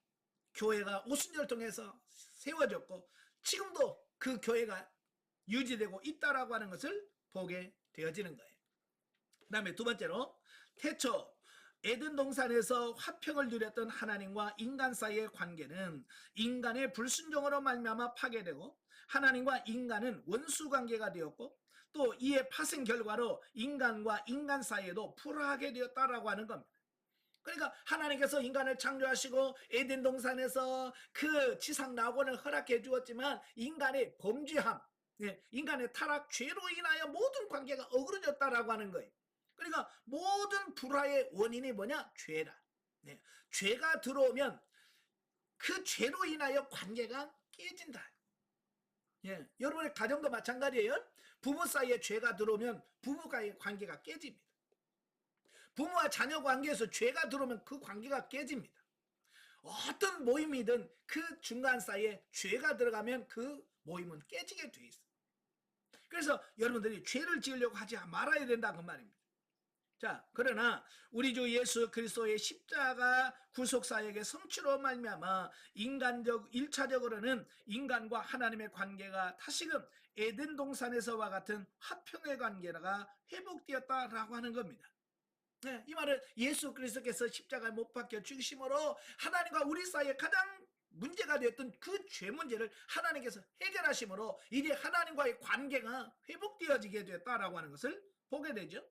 교회가 오순절을 통해서 세워졌고 지금도 그 교회가 유지되고 있다라고 하는 것을 보게 되어지는 거예요. 그 다음에 두 번째로 태초 에덴 동산에서 화평을 누렸던 하나님과 인간 사이의 관계는 인간의 불순종으로 말미암아 파괴되고 하나님과 인간은 원수 관계가 되었고 또 이에 파생 결과로 인간과 인간 사이에도 불화하게 되었다라고 하는 겁니다. 그러니까 하나님께서 인간을 창조하시고 에덴 동산에서 그 지상 낙원을 허락해 주었지만 인간의 범죄함, 인간의 타락, 죄로 인하여 모든 관계가 어그러졌다라고 하는 거예요. 그러니까 모든 불화의 원인이 뭐냐? 죄다. 죄가 들어오면 그 죄로 인하여 관계가 깨진다. 여러분의 가정도 마찬가지예요. 부부 사이에 죄가 들어오면 부부와의 관계가 깨집니다. 부모와 자녀 관계에서 죄가 들어오면 그 관계가 깨집니다. 어떤 모임이든 그 중간 사이에 죄가 들어가면 그 모임은 깨지게 돼 있어요. 그래서 여러분들이 죄를 지으려고 하지 말아야 된다 그 말입니다. 자, 그러나 우리 주 예수 그리스도의 십자가 구속사역의 성취로 말미암아 인간적 1차적으로는 인간과 하나님의 관계가 다시금 에덴 동산에서와 같은 화평의 관계가 회복되었다라고 하는 겁니다. 이 말은 예수 그리스도께서 십자가에 못 박혀 죽으심으로 하나님과 우리 사이에 가장 문제가 되었던 그 죄 문제를 하나님께서 해결하심으로 이제 하나님과의 관계가 회복되어지게 되었다라고 하는 것을 보게 되죠.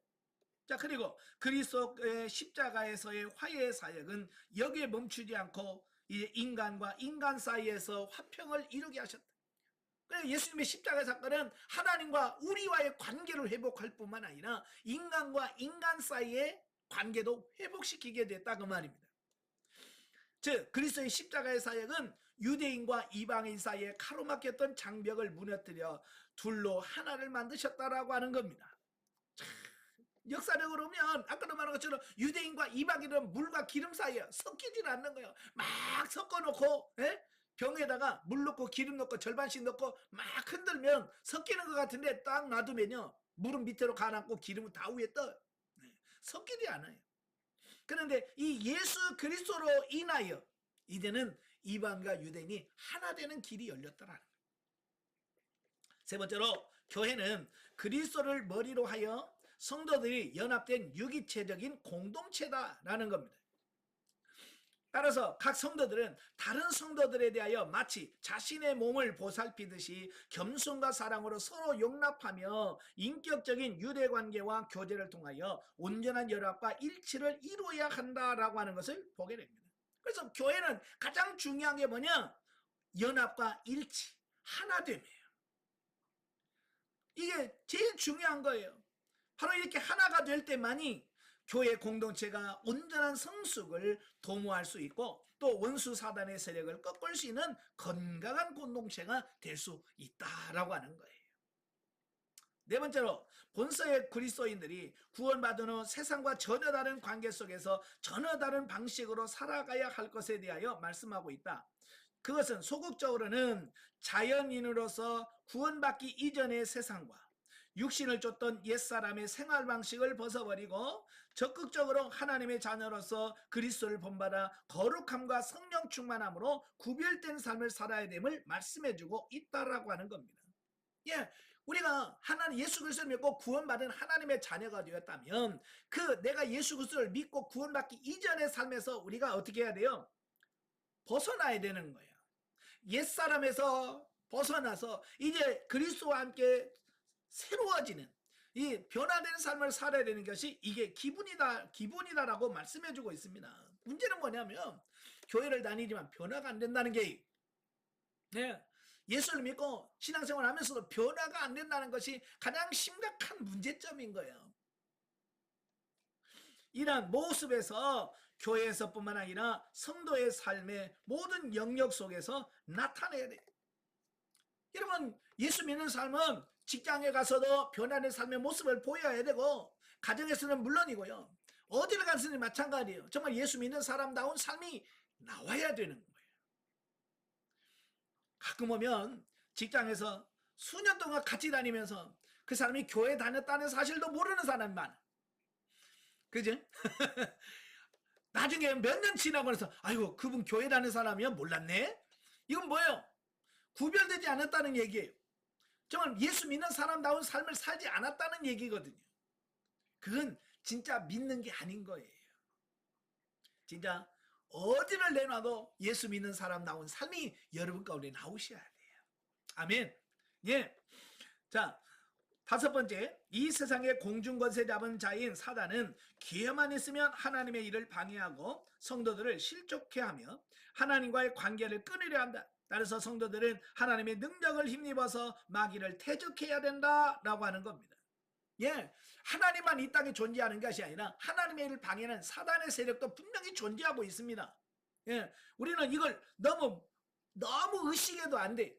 자, 그리고 그리스도의 십자가에서의 화해의 사역은 여기에 멈추지 않고 이제 인간과 인간 사이에서 화평을 이루게 하셨다. 그래서 예수님의 십자가 사건은 하나님과 우리와의 관계를 회복할 뿐만 아니라 인간과 인간 사이의 관계도 회복시키게 됐다 그 말입니다. 즉 그리스도의 십자가의 사역은 유대인과 이방인 사이에 가로막혔던 장벽을 무너뜨려 둘로 하나를 만드셨다라고 하는 겁니다. 역사적으로 보면 아까도 말한 것처럼 유대인과 이방인은 물과 기름 사이에 섞이질 않는 거예요. 막 섞어놓고 병에다가 물 넣고 기름 넣고 절반씩 넣고 막 흔들면 섞이는 것 같은데 딱 놔두면요 물은 밑으로 가라앉고 기름은 다 위에 떠요. 섞이지 않아요. 그런데 이 예수 그리스도로 인하여 이제는 이방과 유대인이 하나 되는 길이 열렸더라는 거예요. 세 번째로 교회는 그리스도를 머리로 하여 성도들이 연합된 유기체적인 공동체다라는 겁니다. 따라서 각 성도들은 다른 성도들에 대하여 마치 자신의 몸을 보살피듯이 겸손과 사랑으로 서로 용납하며 인격적인 유대관계와 교제를 통하여 온전한 연합과 일치를 이루어야 한다라고 하는 것을 보게 됩니다. 그래서 교회는 가장 중요한 게 뭐냐? 연합과 일치, 하나됨이에요. 이게 제일 중요한 거예요. 바로 이렇게 하나가 될 때만이 교회 공동체가 온전한 성숙을 도모할 수 있고 또 원수 사단의 세력을 꺾을 수 있는 건강한 공동체가 될 수 있다라고 하는 거예요. 네 번째로 본서의 그리스도인들이 구원받은 후 세상과 전혀 다른 관계 속에서 전혀 다른 방식으로 살아가야 할 것에 대하여 말씀하고 있다. 그것은 소극적으로는 자연인으로서 구원받기 이전의 세상과 육신을 쫓던 옛사람의 생활 방식을 벗어버리고 적극적으로 하나님의 자녀로서 그리스도를 본받아 거룩함과 성령 충만함으로 구별된 삶을 살아야 됨을 말씀해주고 있다라고 하는 겁니다. 예, 우리가 하나님 예수 그리스도를 믿고 구원받은 하나님의 자녀가 되었다면 그 내가 예수 그리스도를 믿고 구원받기 이전의 삶에서 우리가 어떻게 해야 돼요? 벗어나야 되는 거예요. 옛사람에서 벗어나서 이제 그리스도와 함께 새로워지는 이 변화되는 삶을 살아야 되는 것이 이게 기본이다라고 말씀해주고 있습니다. 문제는 뭐냐면 교회를 다니지만 변화가 안 된다는 게, 네, 예수를 믿고 신앙생활 하면서도 변화가 안 된다는 것이 가장 심각한 문제점인 거예요. 이러한 모습에서 교회에서뿐만 아니라 성도의 삶의 모든 영역 속에서 나타내야 돼요. 여러분, 예수 믿는 삶은 직장에 가서도 변화된 삶의 모습을 보여야 되고 가정에서는 물론이고요. 어디를 가서는 마찬가지예요. 정말 예수 믿는 사람다운 삶이 나와야 되는 거예요. 가끔 보면 직장에서 수년 동안 같이 다니면서 그 사람이 교회 다녔다는 사실도 모르는 사람이 많아. 그죠? 나중에 몇 년 지나고 나서 아이고 그분 교회 다니는 사람이야? 몰랐네? 이건 뭐예요? 구별되지 않았다는 얘기예요. 정말 예수 믿는 사람다운 삶을 살지 않았다는 얘기거든요. 그건 진짜 믿는 게 아닌 거예요. 진짜 어디를 내놔도 예수 믿는 사람다운 삶이 여러분 가운데 나오셔야 돼요. 아멘. 예. 자, 다섯 번째, 이 세상의 공중권세 잡은 자인 사단은 기회만 있으면 하나님의 일을 방해하고 성도들을 실족해 하며 하나님과의 관계를 끊으려 한다. 따라서 성도들은 하나님의 능력을 힘입어서 마귀를 퇴적해야 된다라고 하는 겁니다. 예, 하나님만 이 땅에 존재하는 것이 아니라 하나님의 일을 방해하는 사단의 세력도 분명히 존재하고 있습니다. 예, 우리는 이걸 너무 의식해도 안 돼.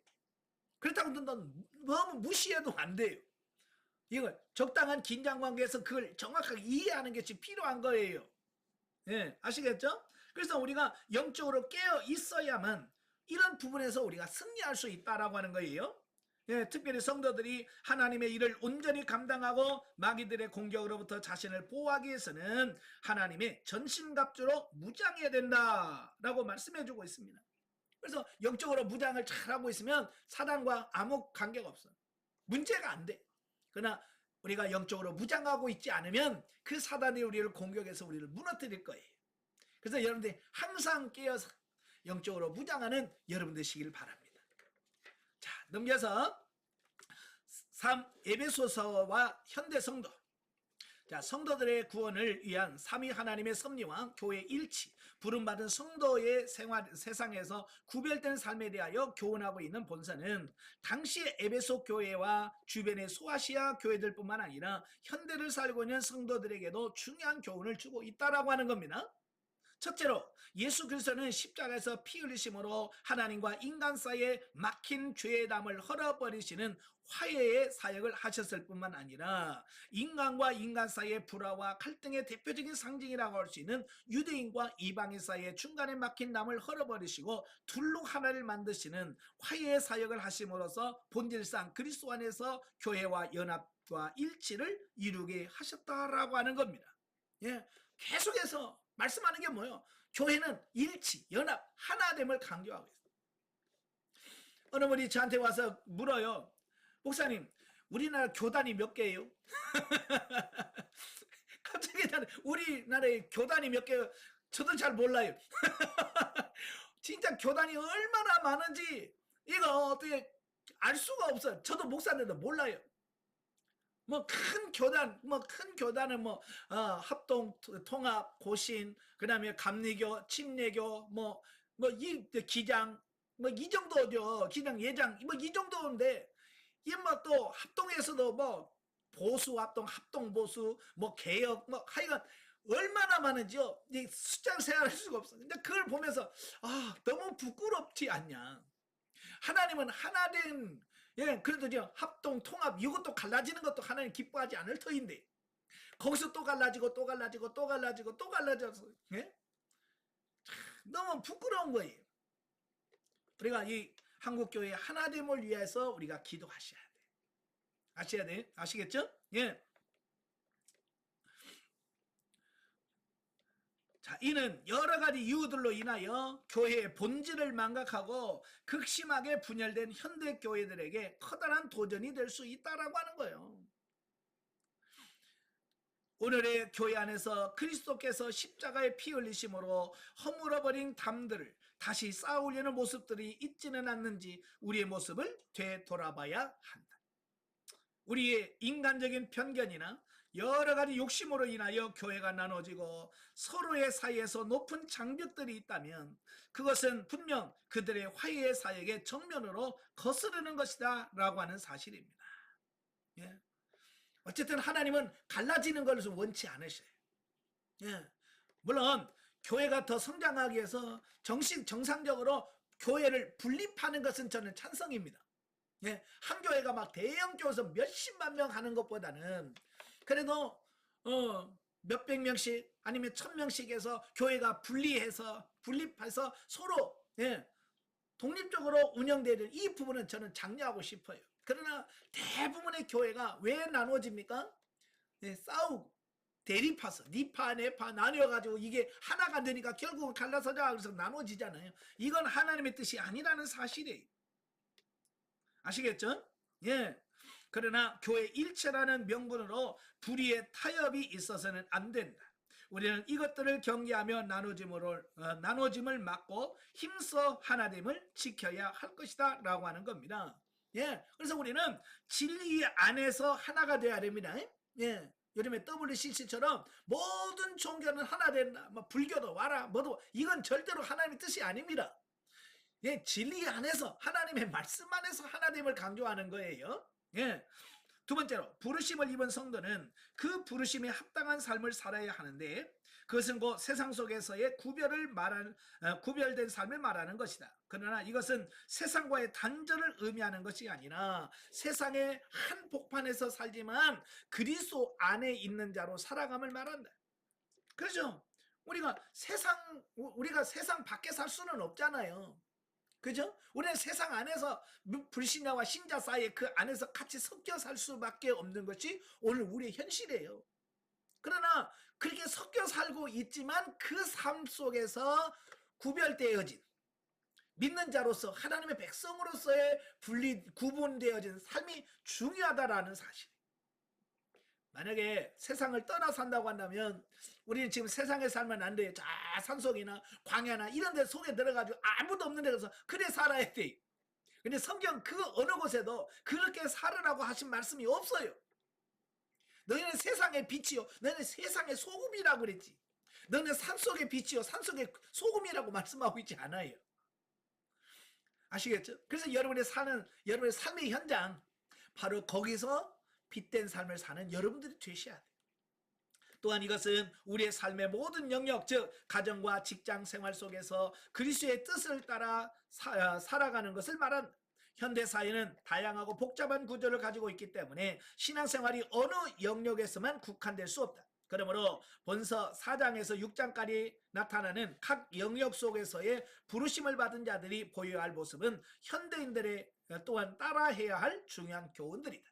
그렇다고 너무 무시해도 안 돼요. 이걸 적당한 긴장 관계에서 그걸 정확하게 이해하는 것이 필요한 거예요. 예, 아시겠죠? 그래서 우리가 영적으로 깨어 있어야만 이런 부분에서 우리가 승리할 수 있다라고 하는 거예요. 예, 특별히 성도들이 하나님의 일을 온전히 감당하고 마귀들의 공격으로부터 자신을 보호하기 위해서는 하나님의 전신갑주로 무장해야 된다라고 말씀해주고 있습니다. 그래서 영적으로 무장을 잘하고 있으면 사단과 아무 관계가 없어. 문제가 안 돼. 그러나 우리가 영적으로 무장하고 있지 않으면 그 사단이 우리를 공격해서 우리를 무너뜨릴 거예요. 그래서 여러분들이 항상 깨어서 영적으로 무장하는 여러분 되시길 바랍니다. 자, 넘겨서 3. 에베소서와 현대 성도. 자, 성도들의 구원을 위한 삼위 하나님의 섭리와 교회 일치, 부름받은 성도의 세상에서 구별된 삶에 대하여 교훈하고 있는 본서는 당시 에베소 교회와 주변의 소아시아 교회들뿐만 아니라 현대를 살고 있는 성도들에게도 중요한 교훈을 주고 있다라고 하는 겁니다. 첫째로 예수 그리스도는 십자가에서 피 흘리심으로 하나님과 인간 사이에 막힌 죄의 담을 헐어버리시는 화해의 사역을 하셨을 뿐만 아니라 인간과 인간 사이의 불화와 갈등의 대표적인 상징이라고 할 수 있는 유대인과 이방인 사이의 중간에 막힌 담을 헐어버리시고 둘로 하나를 만드시는 화해의 사역을 하심으로써 본질상 그리스도 안에서 교회와 연합과 일치를 이루게 하셨다라고 하는 겁니다. 예, 계속해서 말씀하는 게 뭐예요? 교회는 일치, 연합, 하나됨을 강조하고 있어요. 어느 분이 저한테 와서 물어요. 목사님, 우리나라 교단이 몇 개예요? 갑자기 우리나라의 교단이 몇 개예요? 저도 잘 몰라요. 진짜 교단이 얼마나 많은지 이거 어떻게 알 수가 없어요. 저도 목사인데도 몰라요. 뭐 큰 교단은 합동, 통합, 고신, 그다음에 감리교, 침례교, 이 기장, 이 정도죠. 기장, 예장, 이 정도인데 이 또 합동에서도 보수 합동, 합동 보수, 개혁, 하여간 얼마나 많은지요. 이 숫자를 세어할 수가 없어. 근데 그걸 보면서 너무 부끄럽지 않냐. 하나님은 하나된, 예, 그래도 합동, 통합, 이것도 갈라지는 것도 하나님 기뻐하지 않을 터인데, 거기서 또 갈라지고, 또 갈라지고, 또 갈라지고, 또 갈라져서, 예? 너무 부끄러운 거예요. 우리가 이 한국교회 하나됨을 위해서 우리가 기도하셔야 돼. 아셔야 돼. 아시겠죠? 예. 자, 이는 여러 가지 이유들로 인하여 교회의 본질을 망각하고 극심하게 분열된 현대 교회들에게 커다란 도전이 될 수 있다라고 하는 거예요. 오늘의 교회 안에서 그리스도께서 십자가의 피 흘리심으로 허물어버린 담들을 다시 쌓으려는 모습들이 있지는 않는지 우리의 모습을 되돌아봐야 한다. 우리의 인간적인 편견이나 여러 가지 욕심으로 인하여 교회가 나눠지고 서로의 사이에서 높은 장벽들이 있다면 그것은 분명 그들의 화해의 사역의 정면으로 거스르는 것이다 라고 하는 사실입니다. 예. 어쨌든 하나님은 갈라지는 것을 원치 않으셔요. 예. 물론 교회가 더 성장하기 위해서 정상적으로 교회를 분립하는 것은 저는 찬성입니다. 예. 한 교회가 막 대형 교회에서 몇십만 명 하는 것보다는 그래도 몇백 명씩 아니면 1000명씩 해서 교회가 분립해서 서로 독립적으로 운영되는 이 부분은 저는 장려하고 싶어요. 그러나 대부분의 교회가 왜 나눠집니까? 싸우고 대립해서 니파 내파 나뉘어가지고 이게 하나가 되니까 결국은 갈라서자 그래서 나눠지잖아요. 이건 하나님의 뜻이 아니라는 사실이에요. 아시겠죠? 예. 그러나 교회 일체라는 명분으로 불의의 타협이 있어서는 안 된다. 우리는 이것들을 경계하며 나눠짐을 막고 힘써 하나됨을 지켜야 할 것이다 라고 하는 겁니다. 예, 그래서 우리는 진리 안에서 하나가 되어야 됩니다. 예, 요즘에 WCC처럼 모든 종교는 하나 된다. 뭐 불교도 와라, 뭐도 이건 절대로 하나님의 뜻이 아닙니다. 예, 진리 안에서 하나님의 말씀 안에서 하나됨을 강조하는 거예요. 예. 두 번째로 부르심을 입은 성도는 그 부르심에 합당한 삶을 살아야 하는데 그것은 곧 세상 속에서의 구별된 삶을 말하는 것이다. 그러나 이것은 세상과의 단절을 의미하는 것이 아니라 세상의 한복판에서 살지만 그리스도 안에 있는 자로 살아감을 말한다. 그렇죠? 우리가 세상 밖에 살 수는 없잖아요. 그죠? 우리는 세상 안에서 불신자와 신자 사이에 그 안에서 같이 섞여 살 수밖에 없는 것이 오늘 우리의 현실이에요. 그러나 그렇게 섞여 살고 있지만 그 삶 속에서 구별되어진 믿는 자로서 하나님의 백성으로서의 구분되어진 삶이 중요하다라는 사실. 만약에 세상을 떠나 산다고 한다면 우리는 지금 세상에 살면 안 돼요. 산속이나 광야나 이런 데 속에 들어가지고 아무도 없는 데 가서 그래 살아야 돼. 근데 성경 그 어느 곳에도 그렇게 살으라고 하신 말씀이 없어요. 너희는 세상의 빛이요 너희는 세상의 소금이라고 그랬지. 너희는 산속의 빛이요 산속의 소금이라고 말씀하고 있지 않아요. 아시겠죠? 그래서 여러분의 삶의 현장 바로 거기서 빛된 삶을 사는 여러분들이 되셔야 돼요. 또한 이것은 우리의 삶의 모든 영역, 즉 가정과 직장 생활 속에서 그리스도의 뜻을 따라 살아가는 것을 말한다. 현대 사회는 다양하고 복잡한 구조를 가지고 있기 때문에 신앙생활이 어느 영역에서만 국한될 수 없다. 그러므로 본서 4장에서 6장까지 나타나는 각 영역 속에서의 부르심을 받은 자들이 보여야 할 모습은 현대인들의 또한 따라해야 할 중요한 교훈들이다.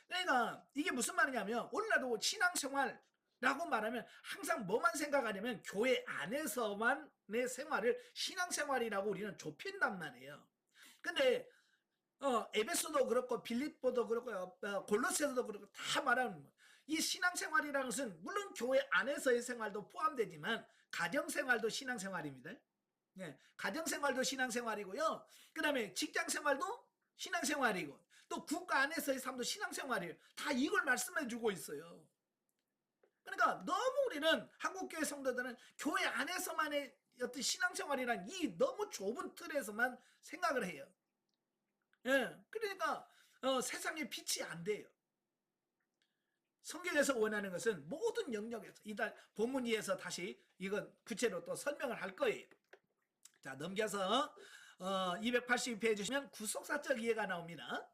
그러니까 이게 무슨 말이냐면 오늘날도 신앙생활라고 말하면 항상 뭐만 생각하냐면 교회 안에서만의 생활을 신앙생활이라고 우리는 좁힌단 말이에요. 근데 에베소도 그렇고 빌립보도 그렇고 골로새서도 그렇고 다 말하는 거예요. 이 신앙생활이라는 것은 물론 교회 안에서의 생활도 포함되지만 가정생활도 신앙생활입니다. 네, 가정생활도 신앙생활이고요. 그 다음에 직장생활도 신앙생활이고 또 국가 안에서의 삶도 신앙생활이에요. 다 이걸 말씀해 주고 있어요. 그러니까 너무 우리는 한국교회 성도들은 교회 안에서만의 어떤 신앙생활이란 이 너무 좁은 틀에서만 생각을 해요. 예, 그러니까 세상에 빛이 안 돼요. 성경에서 원하는 것은 모든 영역에서 이달 본문 2에서 다시 이건 구체로 또 설명을 할 거예요. 자, 넘겨서 282페이지 주시면 구속사적 이해가 나옵니다.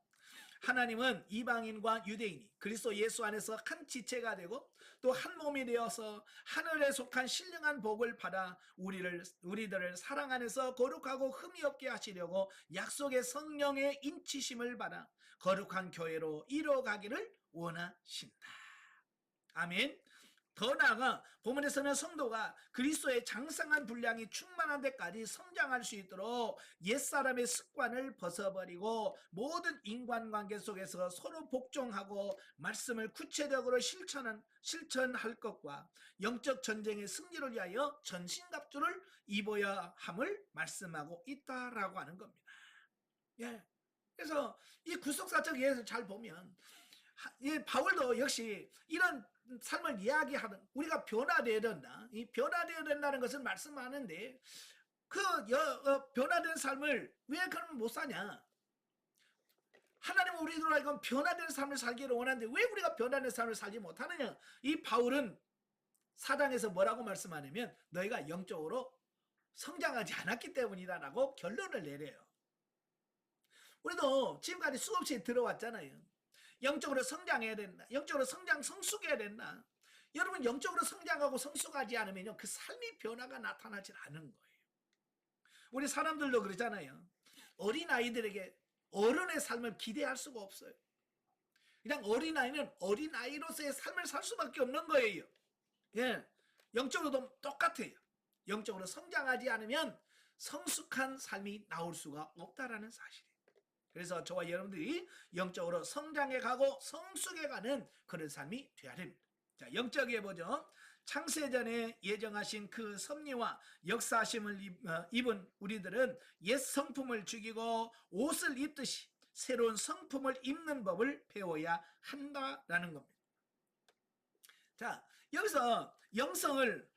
하나님은 이방인과 유대인이 그리스도 예수 안에서 한 지체가 되고 또 한 몸이 되어서 하늘에 속한 신령한 복을 받아 우리들을 사랑 안에서 거룩하고 흠이 없게 하시려고 약속의 성령의 인치심을 받아 거룩한 교회로 이뤄가기를 원하신다. 아멘. 더 나아가 본문에서는 성도가 그리스도의 장성한 분량이 충만한 데까지 성장할 수 있도록 옛사람의 습관을 벗어버리고 모든 인간관계 속에서 서로 복종하고 말씀을 구체적으로 실천할 것과 영적 전쟁의 승리를 위하여 전신갑주를 입어야 함을 말씀하고 있다라고 하는 겁니다. 예. 그래서 이 구속사적 예에서 잘 보면 바울도 역시 이런 삶을 이야기하는, 우리가 변화되어야 된다. 이 변화되어야 된다는 것을 말씀하는데 변화된 삶을 왜 그러면 못 사냐? 하나님은 우리들로 하여금 변화된 삶을 살기를 원하는데 왜 우리가 변화된 삶을 살지 못하느냐? 이 바울은 사장에서 뭐라고 말씀하냐면 너희가 영적으로 성장하지 않았기 때문이다라고 결론을 내려요. 우리도 지금까지 수없이 들어왔잖아요. 영적으로 성장해야 된다. 영적으로 성숙해야 된다. 여러분 영적으로 성장하고 성숙하지 않으면요 그 삶의 변화가 나타나지 않는 거예요. 우리 사람들도 그러잖아요. 어린아이들에게 어른의 삶을 기대할 수가 없어요. 그냥 어린아이는 어린아이로서의 삶을 살 수밖에 없는 거예요. 예, 영적으로도 똑같아요. 영적으로 성장하지 않으면 성숙한 삶이 나올 수가 없다라는 사실이에요. 그래서 저와 여러분들이 영적으로 성장해 가고 성숙해 가는 그런 삶이 되어야 됩니다. 자, 영적에 보죠. 창세전에 예정하신 그 섭리와 역사하심을 입은 우리들은 옛 성품을 죽이고 옷을 입듯이 새로운 성품을 입는 법을 배워야 한다라는 겁니다. 자, 여기서 영성을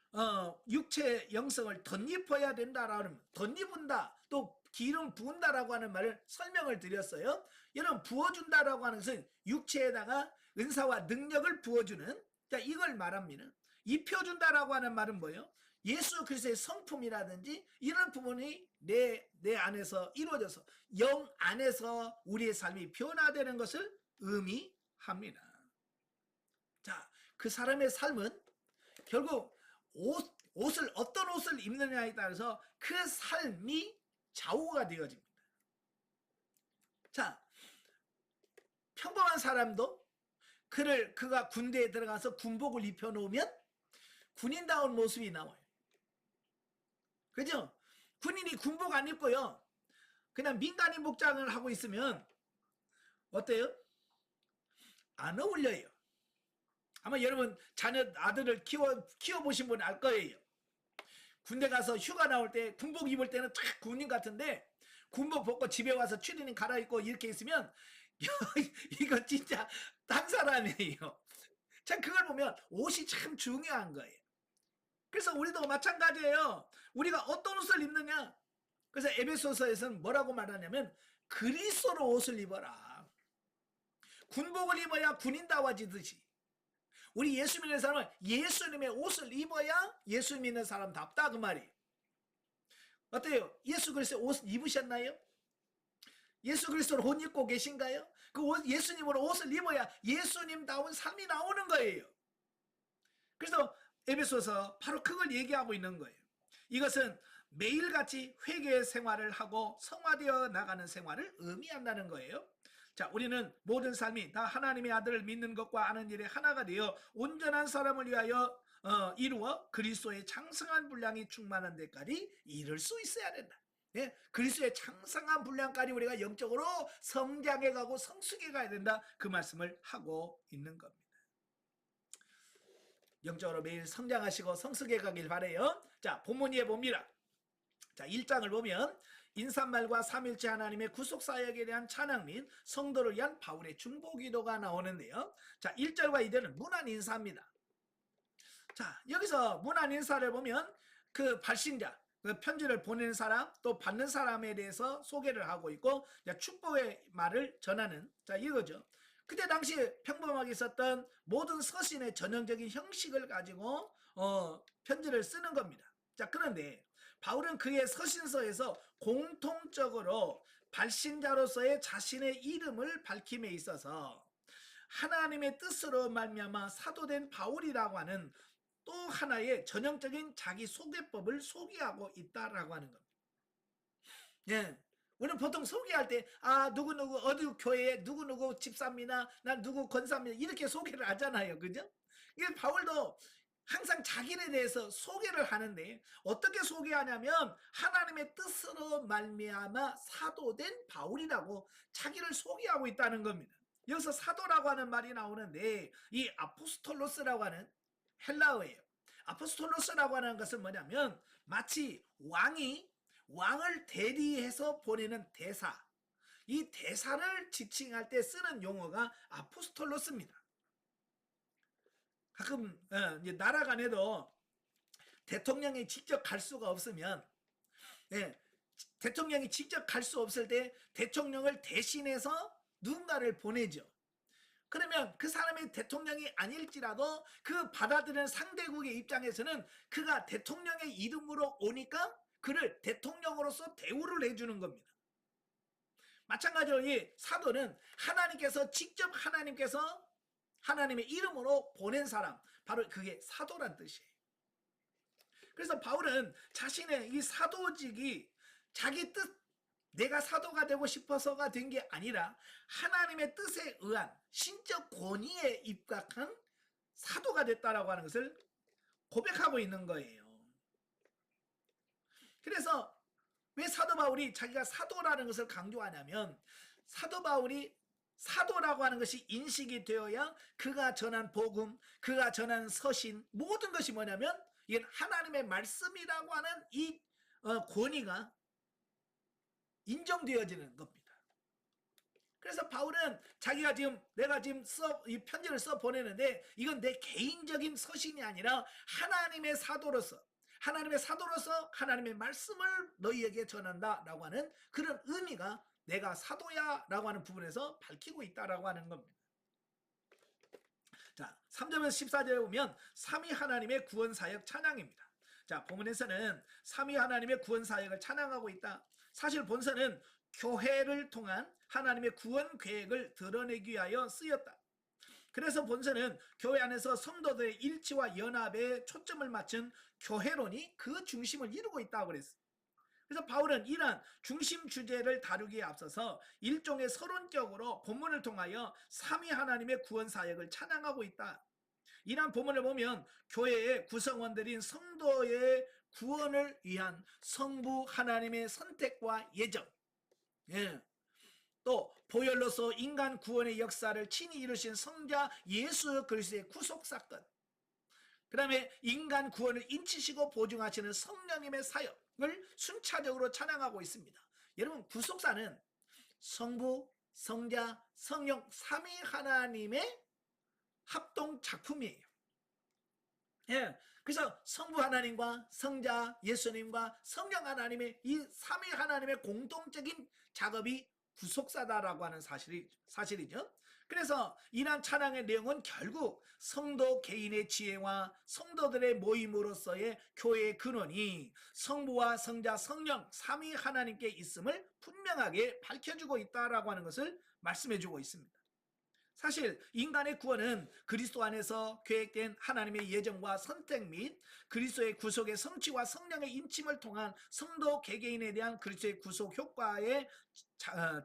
육체 영성을 덧입어야 된다라는, 덧입은다 또 기름 부은다라고 하는 말을 설명을 드렸어요. 여러분 부어준다라고 하는 것은 육체에다가 은사와 능력을 부어주는, 자 이걸 말합니다. 입혀준다라고 하는 말은 뭐예요? 예수 그리스도의 성품이라든지 이런 부분이 내 안에서 이루어져서 영 안에서 우리의 삶이 변화되는 것을 의미합니다. 자, 그 사람의 삶은 결국 어떤 옷을 입느냐에 따라서 그 삶이 좌우가 되어집니다. 자, 평범한 사람도 그가 군대에 들어가서 군복을 입혀놓으면 군인다운 모습이 나와요. 그죠? 군인이 군복 안 입고요 그냥 민간인 복장을 하고 있으면 어때요? 안 어울려요. 아마 여러분 자녀 아들을 키워보신 분 알 거예요. 군대 가서 휴가 나올 때 군복 입을 때는 탁 군인 같은데 군복 벗고 집에 와서 추리닝 갈아입고 이렇게 있으면 이거 진짜 딴 사람이에요. 참 그걸 보면 옷이 참 중요한 거예요. 그래서 우리도 마찬가지예요. 우리가 어떤 옷을 입느냐. 그래서 에베소서에서는 뭐라고 말하냐면 그리스도로 옷을 입어라. 군복을 입어야 군인다워지듯이 우리 예수 믿는 사람은 예수님의 옷을 입어야 예수 믿는 사람답다 그 말이에요. 어때요? 예수 그리스도의 옷을 입으셨나요? 예수 그리스도를 옷 입고 계신가요? 그 예수님으로 옷을 입어야 예수님다운 삶이 나오는 거예요. 그래서 에베소서 바로 그걸 얘기하고 있는 거예요. 이것은 매일같이 회개 생활을 하고 성화되어 나가는 생활을 의미한다는 거예요. 자, 우리는 모든 삶이 다 하나님의 아들을 믿는 것과 아는 일에 하나가 되어 온전한 사람을 위하여 이루어 그리스도의 장성한 분량이 충만한 데까지 이룰 수 있어야 된다. 예? 그리스도의 장성한 분량까지 우리가 영적으로 성장해 가고 성숙해 가야 된다. 그 말씀을 하고 있는 겁니다. 영적으로 매일 성장하시고 성숙해 가길 바라요. 자, 본문에 봅니다. 자, 1장을 보면 인사말과 삼일째 하나님의 구속사역에 대한 찬양 및 성도를 위한 바울의 중보기도가 나오는데요. 자, 1절과 2절은 문안 인사입니다. 자, 여기서 문안 인사를 보면 그 발신자, 그 편지를 보내는 사람 또 받는 사람에 대해서 소개를 하고 있고 축복의 말을 전하는, 자 이거죠. 그때 당시에 평범하게 있었던 모든 서신의 전형적인 형식을 가지고 편지를 쓰는 겁니다. 자, 그런데 바울은 그의 서신서에서 공통적으로 발신자로서의 자신의 이름을 밝힘에 있어서 하나님의 뜻으로 말미암아 사도된 바울이라고 하는 또 하나의 전형적인 자기 소개법을 소개하고 있다라고 하는 겁니다. 예. 우리는 보통 소개할 때, 누구누구, 어디 교회에 누구누구 집사입니다. 난 누구 권사입니다. 이렇게 소개를 하잖아요. 그죠? 이게 바울도 항상 자기에 대해서 소개를 하는데, 어떻게 소개하냐면, 하나님의 뜻으로 말미암아 사도된 바울이라고 자기를 소개하고 있다는 겁니다. 여기서 사도라고 하는 말이 나오는데, 이 아포스톨로스라고 하는 헬라어예요. 아포스톨로스라고 하는 것은 뭐냐면, 마치 왕을 대리해서 보내는 대사, 이 대사를 지칭할 때 쓰는 용어가 아포스톨로스입니다. 가끔 이제 나라 간에도 대통령이 직접 갈 수가 없으면, 대통령이 직접 갈 수 없을 때 대통령을 대신해서 누군가를 보내죠. 그러면 그 사람이 대통령이 아닐지라도 그 받아들이는 상대국의 입장에서는 그가 대통령의 이름으로 오니까 그를 대통령으로서 대우를 해주는 겁니다. 마찬가지로 이 사도는 직접 하나님께서 하나님의 이름으로 보낸 사람, 바로 그게 사도란 뜻이에요. 그래서 바울은 자신의 이 사도직이 자기 뜻, 내가 사도가 되고 싶어서가 된 게 아니라 하나님의 뜻에 의한 신적 권위에 입각한 사도가 됐다라고 하는 것을 고백하고 있는 거예요. 그래서 왜 사도 바울이 자기가 사도라는 것을 강조하냐면, 사도 바울이 사도라고 하는 것이 인식이 되어야 그가 전한 복음, 그가 전한 서신, 모든 것이 뭐냐면 이건 하나님의 말씀이라고 하는 이 권위가 인정되어지는 겁니다. 그래서 바울은 자기가 내가 이 편지를 써 보내는데 이건 내 개인적인 서신이 아니라 하나님의 사도로서 하나님의 말씀을 너희에게 전한다라고 하는 그런 의미가 내가 사도야라고 하는 부분에서 밝히고 있다라고 하는 겁니다. 자, 3절에서 14절에 보면 삼위 하나님의 구원 사역 찬양입니다. 자, 본문에서는 삼위 하나님의 구원 사역을 찬양하고 있다. 사실 본서는 교회를 통한 하나님의 구원 계획을 드러내기 위하여 쓰였다. 그래서 본서는 교회 안에서 성도들의 일치와 연합에 초점을 맞춘 교회론이 그 중심을 이루고 있다고 그랬어요. 그래서 바울은 이러한 중심 주제를 다루기에 앞서서 일종의 서론적으로 본문을 통하여 삼위 하나님의 구원 사역을 찬양하고 있다. 이러한 본문을 보면 교회의 구성원들인 성도의 구원을 위한 성부 하나님의 선택과 예정, 또 보혈로서 인간 구원의 역사를 친히 이루신 성자 예수 그리스도의 구속사건, 그 다음에 인간 구원을 인치시고 보증하시는 성령님의 사역을 순차적으로 찬양하고 있습니다. 여러분, 구속사는 성부, 성자, 성령 삼위 하나님의 합동 작품이에요. 그래서 성부 하나님과 성자 예수님과 성령 하나님의 이 삼위 하나님의 공동적인 작업이 구속사다라고 하는 사실이죠. 그래서 이러한 찬양의 내용은 결국 성도 개인의 지혜와 성도들의 모임으로서의 교회의 근원이 성부와 성자 성령 삼위 하나님께 있음을 분명하게 밝혀주고 있다라고 하는 것을 말씀해주고 있습니다. 사실 인간의 구원은 그리스도 안에서 계획된 하나님의 예정과 선택 및 그리스도의 구속의 성취와 성령의 인침을 통한 성도 개개인에 대한 그리스도의 구속 효과의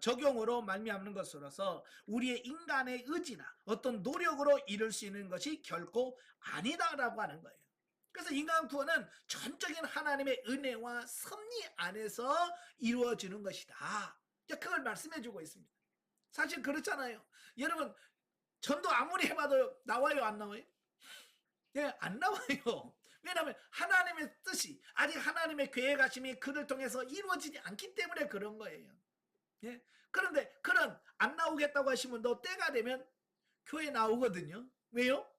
적용으로 말미암는 것으로서 우리의 인간의 의지나 어떤 노력으로 이룰 수 있는 것이 결코 아니다라고 하는 거예요. 그래서 인간 구원은 전적인 하나님의 은혜와 섭리 안에서 이루어지는 것이다. 그걸 말씀해주고 있습니다. 사실 그렇잖아요. 여러분, 전도 아무리 해봐도 나와요, 안 나와요? 안 나와요. 왜냐하면 하나님의 뜻이 아직 하나님의 계획하심이 그를 통해서 이루어지지 않기 때문에 그런 거예요. 그런데 그런 안 나오겠다고 하신 분도 때가 되면 교회 나오거든요. 왜요?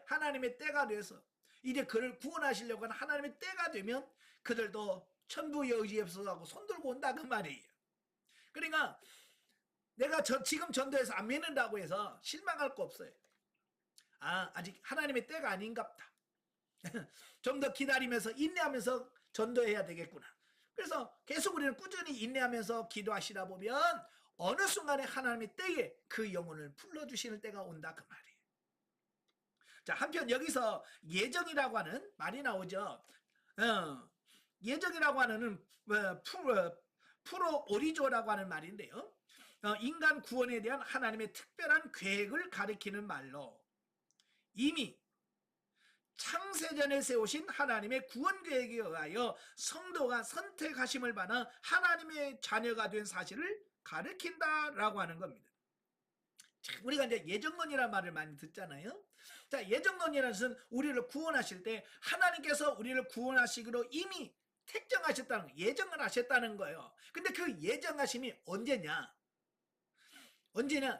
하나님의 때가 돼서 이제 그를 구원하시려고 하는 하나님의 때가 되면 그들도 천부의 의지에 앞서가고 손들고 온다 그 말이에요. 그러니까 내가 지금 전도해서 안 믿는다고 해서 실망할 거 없어요. 아직 하나님의 때가 아닌갑다. 좀 더 기다리면서 인내하면서 전도해야 되겠구나. 그래서 계속 우리는 꾸준히 인내하면서 기도하시다 보면 어느 순간에 하나님의 때에 그 영혼을 불러주시는 때가 온다 그 말이에요. 자, 한편 여기서 예정이라고 하는 말이 나오죠. 예정이라고 하는 프로 오리조라고 하는 말인데요. 인간 구원에 대한 하나님의 특별한 계획을 가리키는 말로 이미 창세전에 세우신 하나님의 구원 계획에 의하여 성도가 선택하심을 받아 하나님의 자녀가 된 사실을 가리킨다라고 하는 겁니다. 우리가 이제 예정론이라는 말을 많이 듣잖아요. 자, 예정론이라는 것은 우리를 구원하실 때 하나님께서 우리를 구원하시기로 이미 택정하셨다는 거예요. 예정을 하셨다는 거예요. 근데 그 예정하심이 언제냐?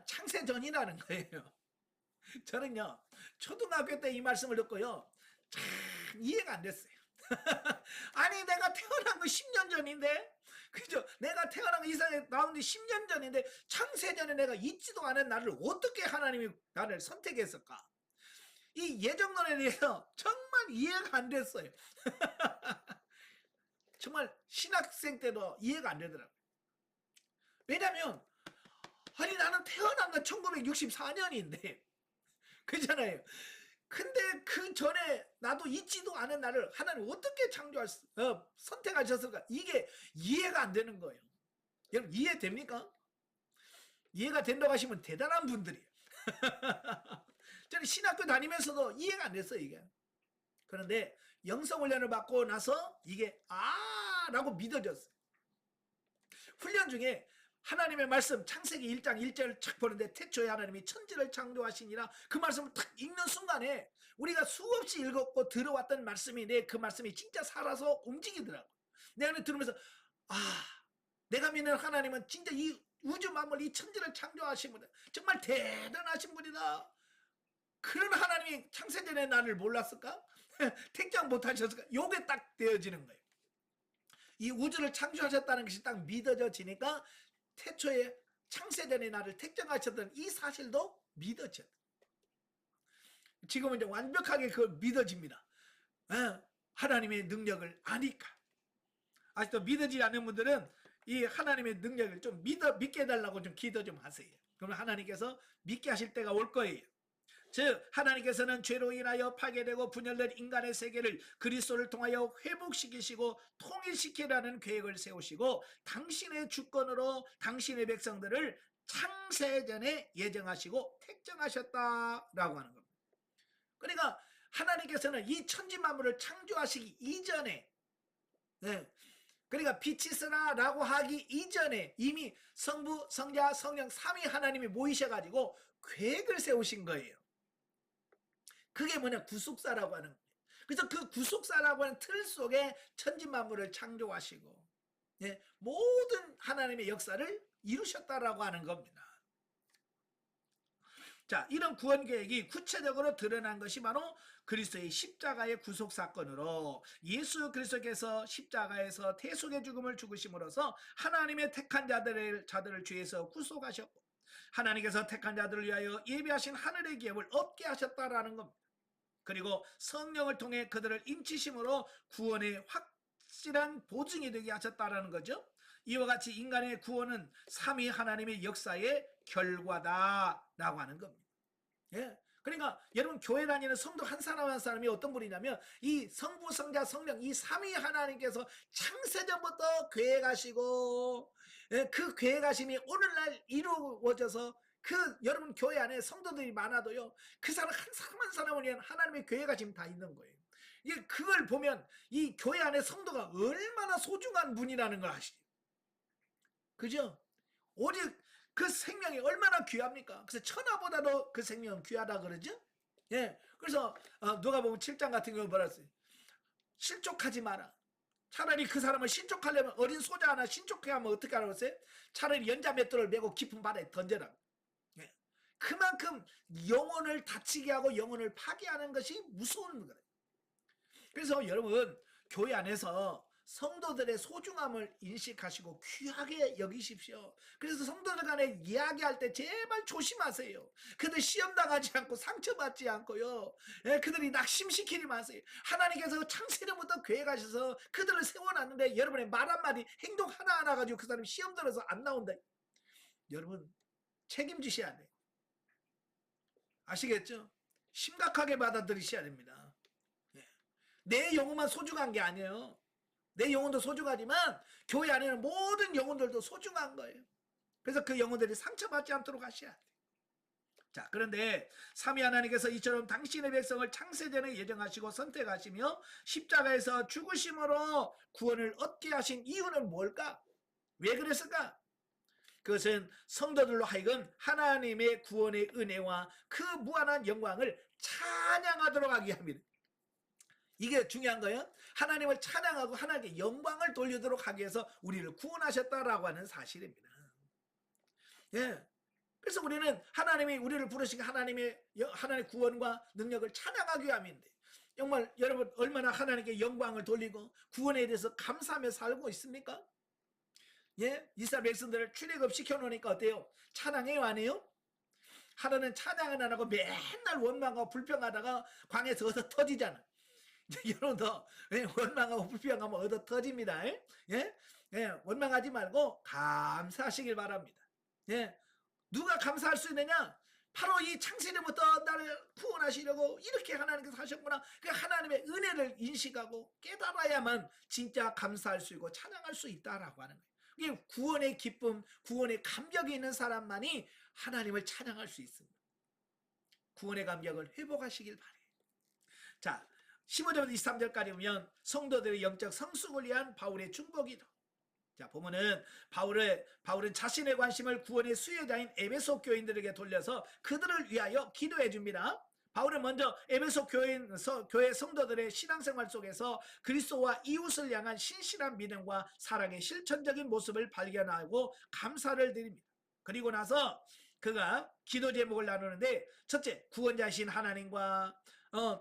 창세전이라는 거예요. 저는요, 초등학교 때 이 말씀을 듣고요, 참 이해가 안 됐어요. 아니, 내가 태어난 거 10년 전인데, 그죠? 내가 태어난 거 이 세상에 나온 지 10년 전인데, 창세전에 내가 있지도 않은 나를 어떻게 하나님이 나를 선택했을까? 이 예정론에 대해서 정말 이해가 안 됐어요. 정말 신학생 때도 이해가 안 되더라고요. 왜냐면, 아니, 나는 태어난 건 1964년인데, 그잖아요. 근데 그 전에 나도 있지도 않은 나를 하나님 어떻게 선택하셨을까? 이게 이해가 안 되는 거예요. 여러분, 이해됩니까? 이해가 된다고 하시면 대단한 분들이에요. 저는 신학교 다니면서도 이해가 안 됐어요, 이게. 그런데 영성훈련을 받고 나서 이게 라고 믿어졌어요. 훈련 중에 하나님의 말씀 창세기 1장 1절을 쫙 보는데 태초에 하나님이 천지를 창조하시니라 그 말씀을 탁 읽는 순간에 우리가 수없이 읽었고 들어왔던 말씀인데 그 말씀이 진짜 살아서 움직이더라고요. 내가 들으면서 내가 믿는 하나님은 진짜 이 우주 만물 이 천지를 창조하신 분이다. 정말 대단하신 분이다. 그런 하나님이 창세전에 나를 몰랐을까? 택정 못하셨을까? 요게 딱 되어지는 거예요. 이 우주를 창조하셨다는 것이 딱 믿어지니까 태초에 창세전에 나를 택정하셨던 이 사실도 믿어져요. 지금은 이제 완벽하게 그걸 믿어집니다. 하나님의 능력을 아니까. 아직도 믿어지지 않는 분들은 이 하나님의 능력을 좀 믿게 해달라고 좀 기도 좀 하세요. 그러면 하나님께서 믿게 하실 때가 올 거예요. 즉 하나님께서는 죄로 인하여 파괴되고 분열된 인간의 세계를 그리스도를 통하여 회복시키시고 통일시키라는 계획을 세우시고 당신의 주권으로 당신의 백성들을 창세전에 예정하시고 택정하셨다라고 하는 겁니다. 그러니까 하나님께서는 이 천지 만물을 창조하시기 이전에 그러니까 빛이으라라고 하기 이전에 이미 성부, 성자, 성령 삼위 하나님이 모이셔가지고 계획을 세우신 거예요. 그게 뭐냐? 구속사라고 하는 거예요. 그래서 그 구속사라고 하는 틀 속에 천지 만물을 창조하시고 모든 하나님의 역사를 이루셨다라고 하는 겁니다. 자, 이런 구원 계획이 구체적으로 드러난 것이 바로 그리스도의 십자가의 구속 사건으로 예수 그리스도께서 십자가에서 대속의 죽음을 죽으심으로써 하나님의 택한 자들을 죄에서 구속하셨고 하나님께서 택한 자들을 위하여 예비하신 하늘의 기업을 얻게 하셨다라는 겁니다. 그리고 성령을 통해 그들을 인치심으로 구원의 확실한 보증이 되게 하셨다라는 거죠. 이와 같이 인간의 구원은 삼위 하나님의 역사의 결과다라고 하는 겁니다. 그러니까 여러분 교회 다니는 성도 한 사람 한 사람이 어떤 분이냐면 이 성부, 성자, 성령 이 삼위 하나님께서 창세전부터 계획하시고 그 계획하심이 오늘날 이루어져서 그 여러분 교회 안에 성도들이 많아도요 그 사람 한 사람 한 사람을 위한 하나님의 계획하심이 다 있는 거예요. 이게 그걸 보면 이 교회 안에 성도가 얼마나 소중한 분이라는 걸 아시죠? 그죠? 오직 그 생명이 얼마나 귀합니까? 그래서 천하보다도 그 생명은 귀하다 그러죠? 그래서 누가 보면 7장 같은 경우 뭐라 했어요? 실족하지 마라. 차라리 그 사람을 신족하려면 어린 소자 하나 신족해 하면 어떻게 하라고 했어요? 차라리 연자 맷돌을 메고 깊은 바다에 던져라. 그만큼 영혼을 다치게 하고 영혼을 파괴하는 것이 무서운 거예요. 그래서 여러분 교회 안에서 성도들의 소중함을 인식하시고 귀하게 여기십시오. 그래서 성도들 간에 이야기할 때 제발 조심하세요. 그들 시험 당하지 않고 상처받지 않고요. 예, 그들이 낙심시키지 마세요. 하나님께서 창세전부터 교회 가셔서 그들을 세워놨는데 여러분의 말 한마디 행동 하나하나 가지고 그 사람이 시험 들어서 안 나온다. 여러분 책임지셔야 돼요. 아시겠죠? 심각하게 받아들이셔야 됩니다. 예. 내 영혼만 소중한 게 아니에요. 내 영혼도 소중하지만 교회 안에는 모든 영혼들도 소중한 거예요. 그래서 그 영혼들이 상처받지 않도록 하셔야 돼요. 자, 그런데 삼위 하나님께서 이처럼 당신의 백성을 창세전에 예정하시고 선택하시며 십자가에서 죽으심으로 구원을 얻게 하신 이유는 뭘까? 왜 그랬을까? 그것은 성도들로 하여금 하나님의 구원의 은혜와 그 무한한 영광을 찬양하도록 하게 합니다. 이게 중요한 거예요. 하나님을 찬양하고 하나님께 영광을 돌리도록 하기 위해서 우리를 구원하셨다라고 하는 사실입니다. 예. 그래서 우리는 하나님이 우리를 부르신 하나님의 구원과 능력을 찬양하기 위함인데, 정말 여러분 얼마나 하나님께 영광을 돌리고 구원에 대해서 감사하며 살고 있습니까? 예? 이스라엘 백성들을 출애굽 시켜놓으니까 어때요? 찬양해요, 안 해요? 하나는 찬양을 안 하고 맨날 원망하고 불평하다가 광에서 얻어 터지잖아. 여러분도 원망하고 불평하면 얻어 터집니다. 예? 예, 원망하지 말고 감사하시길 바랍니다. 예, 누가 감사할 수 있느냐? 바로 이 창세전부터 나를 구원하시려고 이렇게 하나님께서 하셨구나. 그 하나님의 은혜를 인식하고 깨달아야만 진짜 감사할 수 있고 찬양할 수 있다라고 하는 거예요. 이게 구원의 기쁨, 구원의 감격이 있는 사람만이 하나님을 찬양할 수 있습니다. 구원의 감격을 회복하시길 바래요. 자, 15절부터 23절까지 보면 성도들의 영적 성숙을 위한 바울의 중보기도. 자, 보면은 바울은 자신의 관심을 구원의 수혜자인 에베소 교인들에게 돌려서 그들을 위하여 기도해 줍니다. 바울은 먼저 에베소 교회 성도들의 신앙생활 속에서 그리스도와 이웃을 향한 신실한 믿음과 사랑의 실천적인 모습을 발견하고 감사를 드립니다. 그리고 나서 그가 기도 제목을 나누는데, 첫째, 구원자이신 하나님과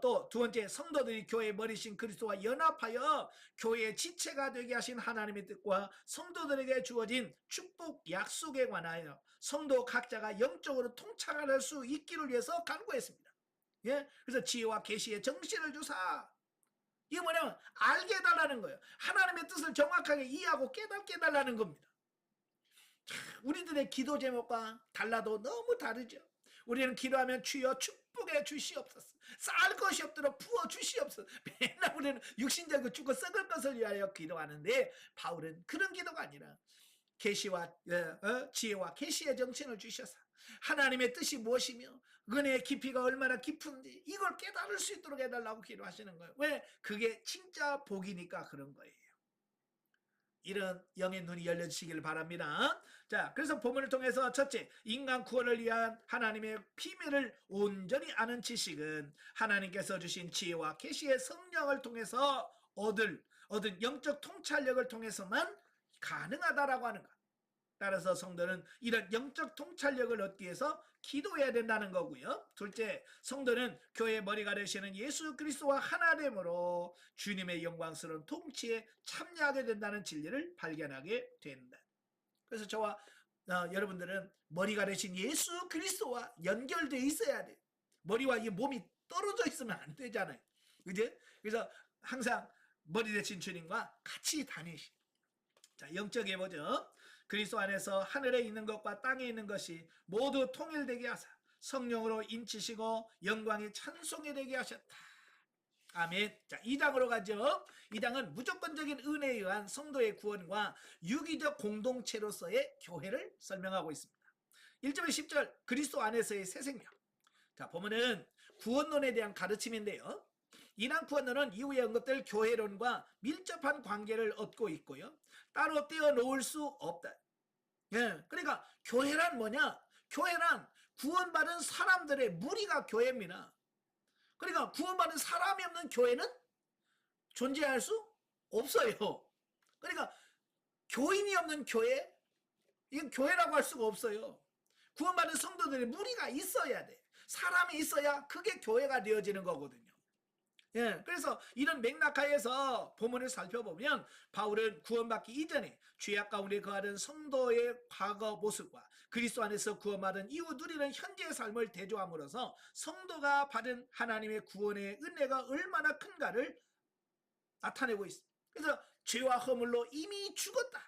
또 두 번째, 성도들이 교회의 머리신 그리스도와 연합하여 교회의 지체가 되게 하신 하나님의 뜻과 성도들에게 주어진 축복 약속에 관하여 성도 각자가 영적으로 통찰할 수 있기를 위해서 간구했습니다. 예? 그래서 지혜와 계시의 정신을 주사. 이게 뭐냐면 알게 해달라는 거예요. 하나님의 뜻을 정확하게 이해하고 깨닫게 해달라는 겁니다. 우리들의 기도 제목과 달라도 너무 다르죠. 우리는 기도하면 주여 축복해 주시옵소서, 쌀 것이 없도록 부어 주시옵소서. 맨날 우리는 육신적으로 죽고 썩을 것을 위하여 기도하는데, 바울은 그런 기도가 아니라 계시와 지혜와 계시의 정신을 주셔서 하나님의 뜻이 무엇이며 은혜의 깊이가 얼마나 깊은지 이걸 깨달을 수 있도록 해달라고 기도하시는 거예요. 왜? 그게 진짜 복이니까 그런 거예요. 이런 영의 눈이 열려지시길 바랍니다. 자, 그래서 본문을 통해서 첫째, 인간 구원을 위한 하나님의 비밀을 온전히 아는 지식은 하나님께서 주신 지혜와 계시의 성령을 통해서 얻은 영적 통찰력을 통해서만 가능하다라고 하는 것. 따라서 성도는 이런 영적 통찰력을 얻기 위해서 기도해야 된다는 거고요. 둘째, 성도는 교회의 머리가 되시는 예수 그리스도와 하나됨으로 주님의 영광스러운 통치에 참여하게 된다는 진리를 발견하게 된다. 그래서 저와 여러분들은 머리가 되신 예수 그리스도와 연결되어 있어야 돼. 머리와 이 몸이 떨어져 있으면 안 되잖아요. 그죠? 그래서 항상 머리 되신 주님과 같이 다니시. 자, 영적에 보죠. 그리스도 안에서 하늘에 있는 것과 땅에 있는 것이 모두 통일되게 하사 성령으로 인치시고 영광이 찬송이 되게 하셨다. 아멘. 자, 2장으로 가죠. 2장은 무조건적인 은혜에 의한 성도의 구원과 유기적 공동체로서의 교회를 설명하고 있습니다. 1절에서 10절, 그리스도 안에서의 새 생명. 자, 보면은 구원론에 대한 가르침인데요. 이난 구원론은 이후에 언급될 교회론과 밀접한 관계를 얻고 있고요. 따로 떼어놓을 수 없다. 예, 그러니까 교회란 뭐냐? 교회란 구원받은 사람들의 무리가 교회입니다. 그러니까 구원받은 사람이 없는 교회는 존재할 수 없어요. 그러니까 교인이 없는 교회, 이건 교회라고 할 수가 없어요. 구원받은 성도들의 무리가 있어야 돼. 사람이 있어야 그게 교회가 되어지는 거거든요. 예, 그래서 이런 맥락하에서 본문을 살펴보면 바울은 구원받기 이전에 죄악 가운데 거하던 성도의 과거 모습과 그리스도 안에서 구원받은 이후 누리는 현재의 삶을 대조함으로써 성도가 받은 하나님의 구원의 은혜가 얼마나 큰가를 나타내고 있습니다. 그래서 죄와 허물로 이미 죽었다.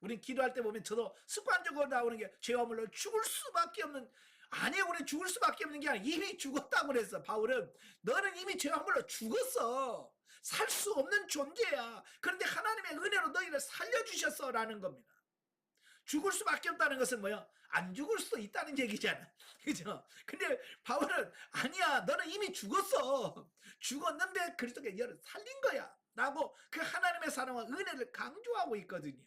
우리 기도할 때 보면 저도 습관적으로 나오는 게 죄와 허물로 죽을 수밖에 없는, 아니 우리 죽을 수밖에 없는 게 아니라 이미 죽었다고 그랬어. 바울은 너는 이미 죄와 허물로 죽었어. 살 수 없는 존재야. 그런데 하나님의 은혜로 너희를 살려주셨어 라는 겁니다. 죽을 수밖에 없다는 것은 뭐야? 안 죽을 수도 있다는 얘기잖아. 그죠? 근데 바울은 아니야, 너는 이미 죽었어. 죽었는데 그리스도가 너를 살린 거야 라고 그 하나님의 사랑과 은혜를 강조하고 있거든요.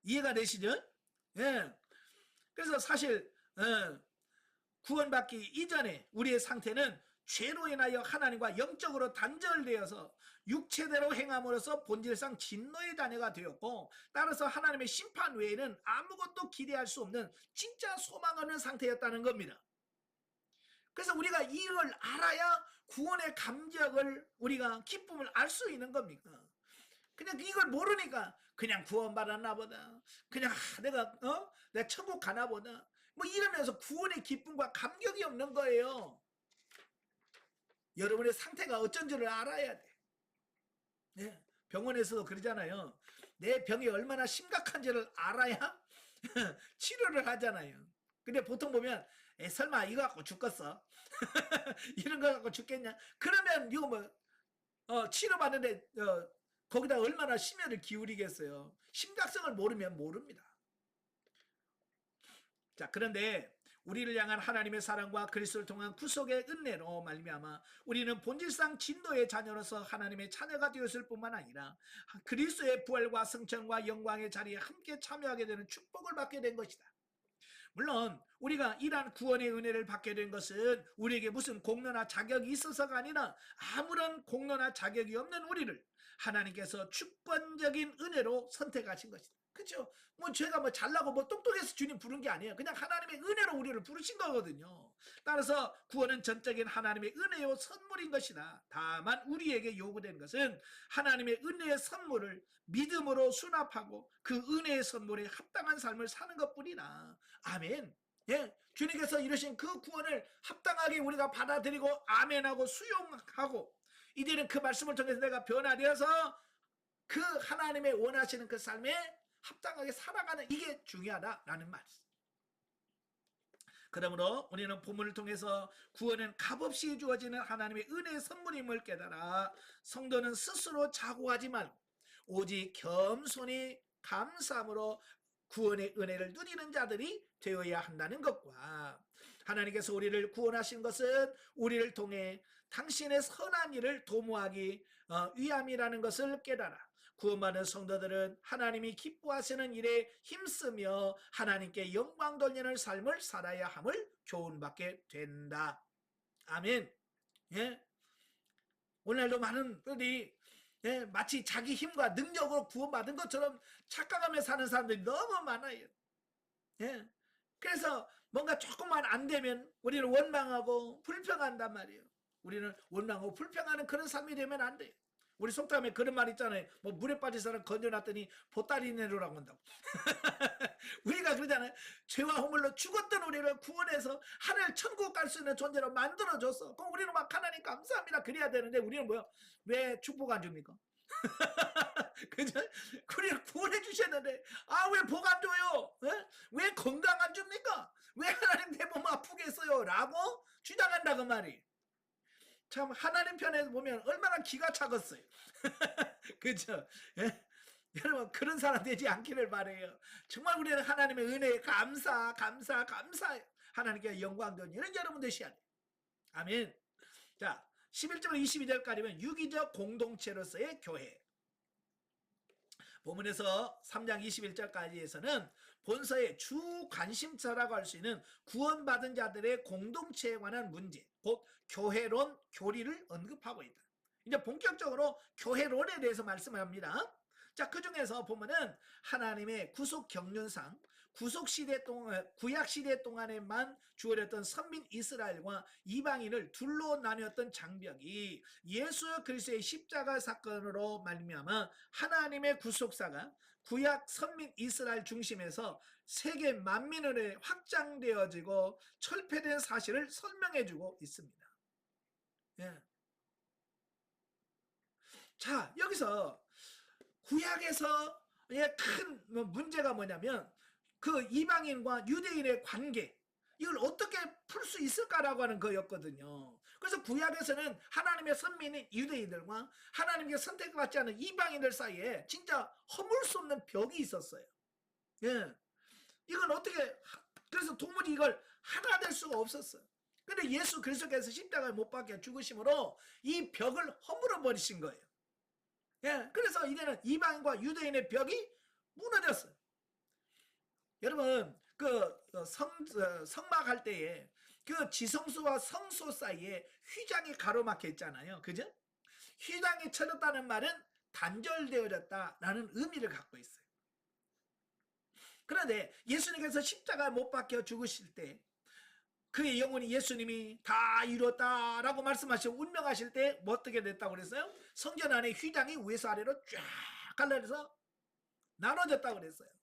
이해가 되시죠? 예. 그래서 사실 구원받기 이전에 우리의 상태는 죄로 인하여 하나님과 영적으로 단절되어서 육체대로 행함으로써 본질상 진노의 자녀가 되었고, 따라서 하나님의 심판 외에는 아무것도 기대할 수 없는 진짜 소망 없는 상태였다는 겁니다. 그래서 우리가 이걸 알아야 구원의 감격을, 우리가 기쁨을 알 수 있는 겁니까? 그냥 이걸 모르니까 그냥 구원받았나 보다, 그냥 내가 천국 가나 보다, 뭐 이러면서 구원의 기쁨과 감격이 없는 거예요. 여러분의 상태가 어쩐 줄을 알아야 돼. 네, 병원에서도 그러잖아요. 내 병이 얼마나 심각한지를 알아야 치료를 하잖아요. 근데 보통 보면 설마 이거 갖고 죽겠어? 이런 거 갖고 죽겠냐? 그러면 이거 뭐 치료받는데 거기다 얼마나 심혈을 기울이겠어요. 심각성을 모르면 모릅니다. 자, 그런데 우리를 향한 하나님의 사랑과 그리스도를 통한 구속의 은혜로 말미암아 우리는 본질상 진노의 자녀로서 하나님의 자녀가 되었을 뿐만 아니라 그리스도의 부활과 승천과 영광의 자리에 함께 참여하게 되는 축복을 받게 된 것이다. 물론 우리가 이러한 구원의 은혜를 받게 된 것은 우리에게 무슨 공로나 자격이 있어서가 아니라 아무런 공로나 자격이 없는 우리를 하나님께서 주권적인 은혜로 선택하신 것이다. 그렇죠? 뭐 제가 뭐 잘나고 뭐 똑똑해서 주님 부른 게 아니에요. 그냥 하나님의 은혜로 우리를 부르신 거거든요. 따라서 구원은 전적인 하나님의 은혜요 선물인 것이다. 다만 우리에게 요구된 것은 하나님의 은혜의 선물을 믿음으로 수납하고 그 은혜의 선물에 합당한 삶을 사는 것뿐이다. 아멘. 예, 주님께서 이러신 그 구원을 합당하게 우리가 받아들이고 아멘하고 수용하고, 이제는 그 말씀을 통해서 내가 변화되어서 그 하나님의 원하시는 그 삶에 합당하게 살아가는, 이게 중요하다라는 말이죠. 그러므로 우리는 본문을 통해서 구원은 값없이 주어지는 하나님의 은혜의 선물임을 깨달아 성도는 스스로 자고하지 말고 오직 겸손히 감사함으로 구원의 은혜를 누리는 자들이 되어야 한다는 것과, 하나님께서 우리를 구원하신 것은 우리를 통해 당신의 선한 일을 도모하기 위함이라는 것을 깨달아 구원받은 성도들은 하나님이 기뻐하시는 일에 힘쓰며 하나님께 영광 돌리는 삶을 살아야 함을 교훈받게 된다. 아멘. 예? 오늘도 많은 분들이 마치 자기 힘과 능력으로 구원받은 것처럼 착각하며 사는 사람들이 너무 많아요. 예? 그래서 뭔가 조금만 안 되면 우리는 원망하고 불평한단 말이에요. 우리는 원망하고 불평하는 그런 삶이 되면 안 돼요. 우리 속담에 그런 말 있잖아요. 뭐 물에 빠진 사람 건져놨더니 보따리 내로라고 한다고. 우리가 그러잖아요. 죄와 허물로 죽었던 우리를 구원해서 하늘 천국 갈 수 있는 존재로 만들어줬어. 그럼 우리는 막 하나님 감사합니다 그래야 되는데, 우리는 뭐야? 왜 축복 안 줍니까? 그죠? 우리를 구원해 주셨는데 왜 복 안 줘요? 왜 건강 안 줍니까? 왜 하나님 내 몸 아프게 했어요? 라고 주장한다 그 말이. 참 하나님 편에서 보면 얼마나 기가 차겠어요. 그죠? 예? 여러분 그런 사람 되지 않기를 바래요. 정말 우리는 하나님의 은혜에 감사 하나님께 영광 돌리는 여러분 되셔야 돼요. 아멘. 자, 11절 22절까지면 유기적 공동체로서의 교회. 본문에서 3장 21절까지에서는 본서의 주 관심사라고 할 수 있는 구원받은 자들의 공동체에 관한 문제, 곧 교회론, 교리를 언급하고 있다. 이제 본격적으로 교회론에 대해서 말씀을 합니다. 자, 그 중에서 보면은 하나님의 구속 경륜상 구속시대 동안, 구약시대 동안에만 주어졌던 선민 이스라엘과 이방인을 둘로 나뉘었던 장벽이 예수 그리스도의 십자가 사건으로 말미암아 하나님의 구속사가 구약 선민 이스라엘 중심에서 세계 만민으로 확장되어지고 철폐된 사실을 설명해주고 있습니다. 예. 자, 여기서 구약에서 큰 문제가 뭐냐면 그 이방인과 유대인의 관계, 이걸 어떻게 풀 수 있을까라고 하는 거였거든요. 그래서 구약에서는 하나님의 선민인 유대인들과 하나님께 선택받지 않은 이방인들 사이에 진짜 허물 수 없는 벽이 있었어요. 예. 이건 어떻게, 그래서 도무지 이걸 하나 될 수가 없었어요. 근데 예수 그리스도께서 십자가에 못 박혀 죽으심으로 이 벽을 허물어 버리신 거예요. 예. 그래서 이제는 이방인과 유대인의 벽이 무너졌어요. 여러분, 성막할 때에 그 지성소와 성소 사이에 휘장이 가로막혀 있잖아요. 그죠? 휘장이 쳐졌다는 말은 단절되어졌다라는 의미를 갖고 있어요. 그런데 예수님께서 십자가에 못 박혀 죽으실 때 그의 영혼이 예수님이 다 이뤘다라고 말씀하시고 운명하실 때 뭐 어떻게 됐다고 그랬어요? 성전 안에 휘장이 위에서 아래로 쫙 갈라져서 나눠졌다고 그랬어요.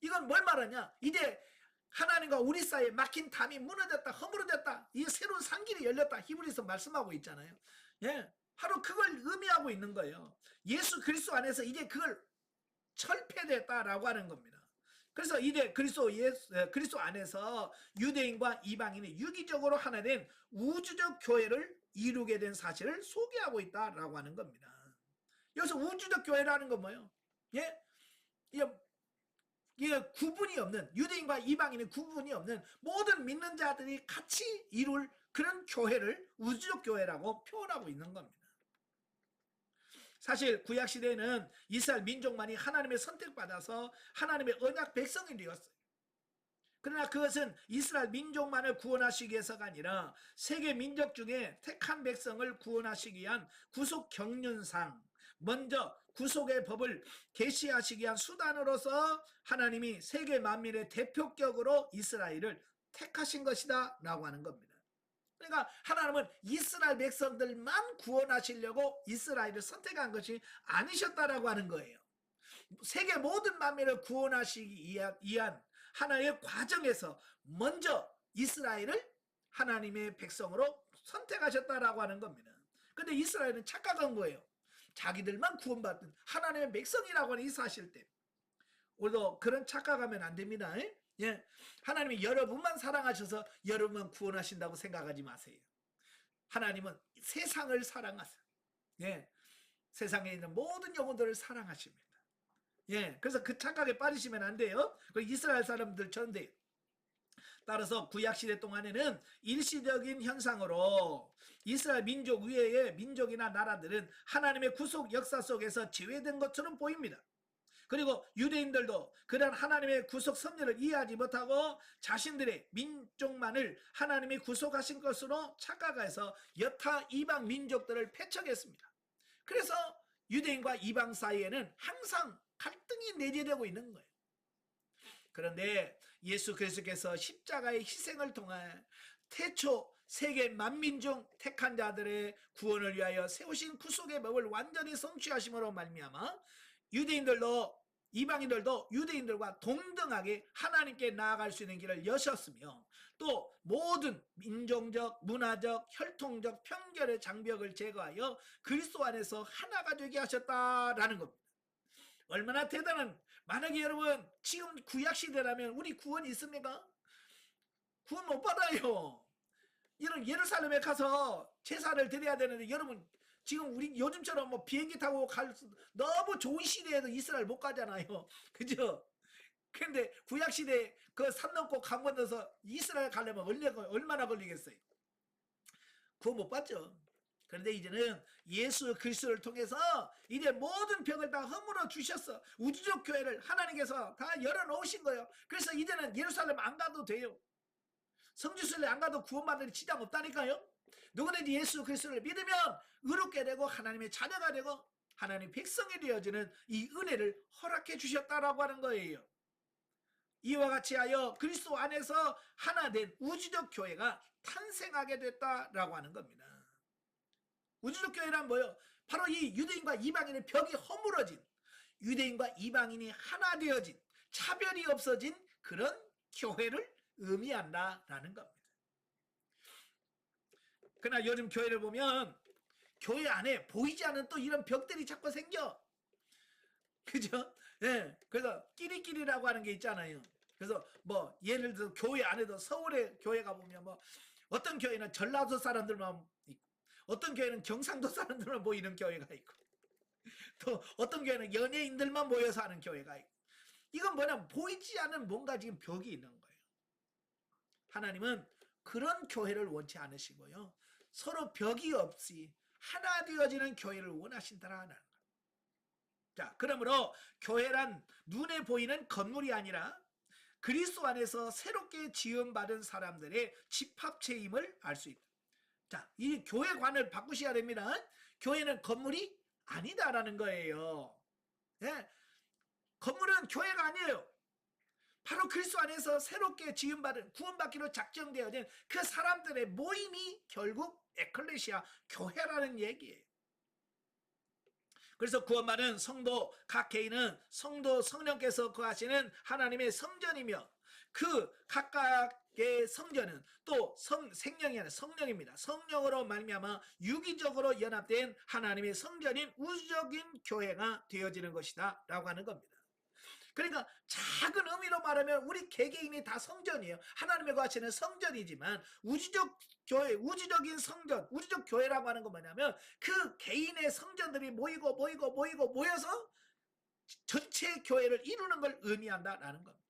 이건 뭘 말하냐? 이제 하나님과 우리 사이에 막힌 담이 무너졌다, 허물어졌다, 이 새로운 산길이 열렸다, 히브리서 말씀하고 있잖아요. 예, 바로 그걸 의미하고 있는 거예요. 예수 그리스도 안에서 이제 그걸 철폐됐다라고 하는 겁니다. 그래서 이제 그리스도 안에서 유대인과 이방인이 유기적으로 하나 된 우주적 교회를 이루게 된 사실을 소개하고 있다라고 하는 겁니다. 여기서 우주적 교회라는 건 뭐예요? 예? 이게 구분이 없는, 유대인과 이방인의 구분이 없는 모든 믿는 자들이 같이 이룰 그런 교회를 우주적 교회라고 표현하고 있는 겁니다. 사실 구약시대에는 이스라엘 민족만이 하나님의 선택받아서 하나님의 언약 백성이 되었어요. 그러나 그것은 이스라엘 민족만을 구원하시기 위해서가 아니라 세계 민족 중에 택한 백성을 구원하시기 위한 구속 경륜상, 먼저 구속의 법을 계시하시기 위한 수단으로서 하나님이 세계 만민의 대표격으로 이스라엘을 택하신 것이다 라고 하는 겁니다. 그러니까 하나님은 이스라엘 백성들만 구원하시려고 이스라엘을 선택한 것이 아니셨다라고 하는 거예요. 세계 모든 만민을 구원하시기 위한 하나의 과정에서 먼저 이스라엘을 하나님의 백성으로 선택하셨다라고 하는 겁니다. 근데 이스라엘은 착각한 거예요. 자기들만 구원받은 하나님의 백성이라고 하는 이 사실 때. 우리도 그런 착각하면 안 됩니다. 예, 하나님이 여러분만 사랑하셔서 여러분만 구원하신다고 생각하지 마세요. 하나님은 세상을 사랑하세요. 예, 세상에 있는 모든 영혼들을 사랑하십니다. 예, 그래서 그 착각에 빠지시면 안 돼요. 그 이스라엘 사람들처럼 돼요. 따라서 구약시대 동안에는 일시적인 현상으로 이스라엘 민족 외의 민족이나 나라들은 하나님의 구속 역사 속에서 제외된 것처럼 보입니다. 그리고 유대인들도 그런 하나님의 구속 섭리를 이해하지 못하고 자신들의 민족만을 하나님이 구속하신 것으로 착각해서 여타 이방 민족들을 패척했습니다. 그래서 유대인과 이방 사이에는 항상 갈등이 내재되고 있는 거예요. 그런데 예수 그리스도께서 십자가의 희생을 통해 태초 세계 만민중 택한 자들의 구원을 위하여 세우신 구속의 법을 완전히 성취하심으로 말미암아 유대인들도 이방인들도 유대인들과 동등하게 하나님께 나아갈 수 있는 길을 여셨으며 또 모든 민족적, 문화적, 혈통적 편견의 장벽을 제거하여 그리스도 안에서 하나가 되게 하셨다라는 겁니다. 얼마나 대단한, 만약에 여러분 지금 구약시대라면 우리 구원 있습니까? 구원 못 받아요. 이런 예루살렘에 가서 제사를 드려야 되는데 여러분 지금 우리 요즘처럼 뭐 비행기 타고 갈 너무 좋은 시대에도 이스라엘 못 가잖아요. 그죠? 근데 구약시대 그 산 넘고 강 건너서 이스라엘 가려면 얼마나 걸리겠어요? 그거 못 봤죠. 그런데 이제는 예수 그리스도를 통해서 이제 모든 벽을 다 허물어 주셨어. 우주적 교회를 하나님께서 다 열어놓으신 거예요. 그래서 이제는 예루살렘 안 가도 돼요. 성지순례 안 가도 구원받을 지장 없다니까요. 누구든지 예수 그리스도를 믿으면 의롭게 되고 하나님의 자녀가 되고 하나님의 백성이 되어지는 이 은혜를 허락해 주셨다라고 하는 거예요. 이와 같이 하여 그리스도 안에서 하나 된 우주적 교회가 탄생하게 됐다라고 하는 겁니다. 우주적 교회란 뭐예요? 바로 이 유대인과 이방인의 벽이 허물어진, 유대인과 이방인이 하나 되어진, 차별이 없어진 그런 교회를 의미한다라는 겁니다. 그러나 요즘 교회를 보면 교회 안에 보이지 않는 또 이런 벽들이 자꾸 생겨. 그죠? 예. 그래서 끼리끼리라고 하는 게 있잖아요. 그래서 뭐 예를 들어 교회 안에도 서울의 교회가 보면 뭐 어떤 교회는 전라도 사람들만 있고, 어떤 교회는 경상도 사람들만 모이는 교회가 있고, 또 어떤 교회는 연예인들만 모여서 하는 교회가 있고. 이건 뭐냐면 보이지 않는 뭔가 지금 벽이 있는 거예요. 하나님은 그런 교회를 원치 않으시고요, 서로 벽이 없이 하나 되어지는 교회를 원하신다라는 거예요. 자, 그러므로 교회란 눈에 보이는 건물이 아니라 그리스도 안에서 새롭게 지음받은 사람들의 집합체임을 알 수 있다. 자, 이 교회관을 바꾸셔야 됩니다. 교회는 건물이 아니다라는 거예요. 예? 건물은 교회가 아니에요. 바로 그리스도 안에서 새롭게 지음받은, 구원받기로 작정되어진 그 사람들의 모임이 결국 에클레시아, 교회라는 얘기예요. 그래서 구원받은 성도 각 개인은 성도 성령께서 거하시는 하나님의 성전이며, 그 각각의 성전은 또 생명이 아니라 성령입니다. 성령으로 말미암아 유기적으로 연합된 하나님의 성전인 우주적인 교회가 되어지는 것이다 라고 하는 겁니다. 그러니까 작은 의미로 말하면 우리 개개인이 다 성전이에요. 하나님의 거하시는 성전이지만 우주적 교회, 우주적인 성전, 우주적 교회라고 하는 건 뭐냐면 그 개인의 성전들이 모여서 전체 교회를 이루는 걸 의미한다라는 겁니다.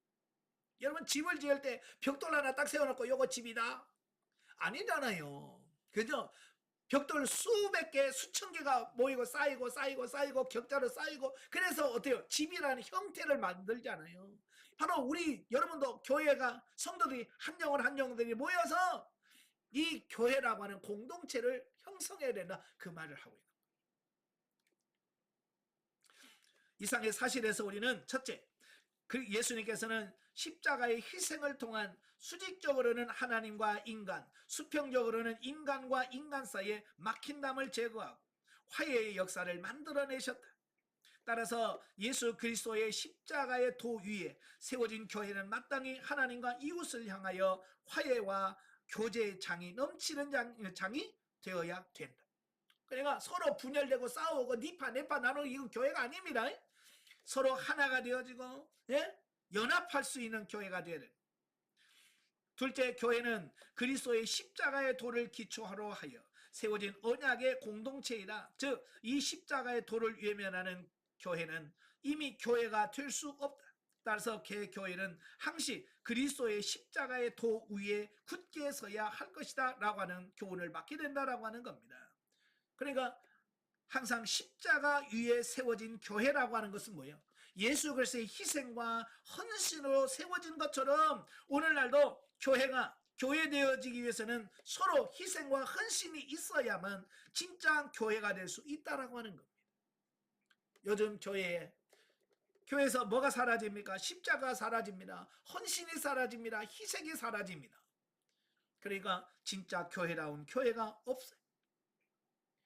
여러분 집을 지을 때 벽돌 하나 딱 세워놓고 요거 집이다? 아니잖아요. 그죠? 벽돌 수백 개, 수천 개가 모이고 쌓이고 격자로 쌓이고, 그래서 어때요? 집이라는 형태를 만들잖아요. 바로 우리 여러분도 교회가 성도들이 한 영혼들이 모여서 이 교회라고 하는 공동체를 형성해야 된다, 그 말을 하고 있는 거예요. 이상의 사실에서 우리는 첫째, 그 예수님께서는 십자가의 희생을 통한 수직적으로는 하나님과 인간, 수평적으로는 인간과 인간 사이에 막힌담을 제거하고 화해의 역사를 만들어내셨다. 따라서 예수 그리스도의 십자가의 도 위에 세워진 교회는 마땅히 하나님과 이웃을 향하여 화해와 교제의 장이 넘치는 장이 되어야 된다. 그러니까 서로 분열되고 싸우고 니파 내파 나누고 이건 교회가 아닙니다. 서로 하나가 되어지고, 예? 연합할 수 있는 교회가 되어야 됩니다. 둘째, 교회는 그리스도의 십자가의 도를 기초로 하여 세워진 언약의 공동체이다. 즉, 이 십자가의 도를 외면하는 교회는 이미 교회가 될 수 없다. 따라서 교회는 항시 그리스도의 십자가의 도 위에 굳게 서야 할 것이다 라고 하는 교훈을 받게 된다라고 하는 겁니다. 그러니까 항상 십자가 위에 세워진 교회라고 하는 것은 뭐예요? 예수 그리스도의 희생과 헌신으로 세워진 것처럼 오늘날도 교회가 교회되어지기 위해서는 서로 희생과 헌신이 있어야만 진짜 교회가 될 수 있다라고 하는 겁니다. 요즘 교회에서 뭐가 사라집니까? 십자가가 사라집니다. 헌신이 사라집니다. 희생이 사라집니다. 그러니까 진짜 교회다운 교회가 없어요.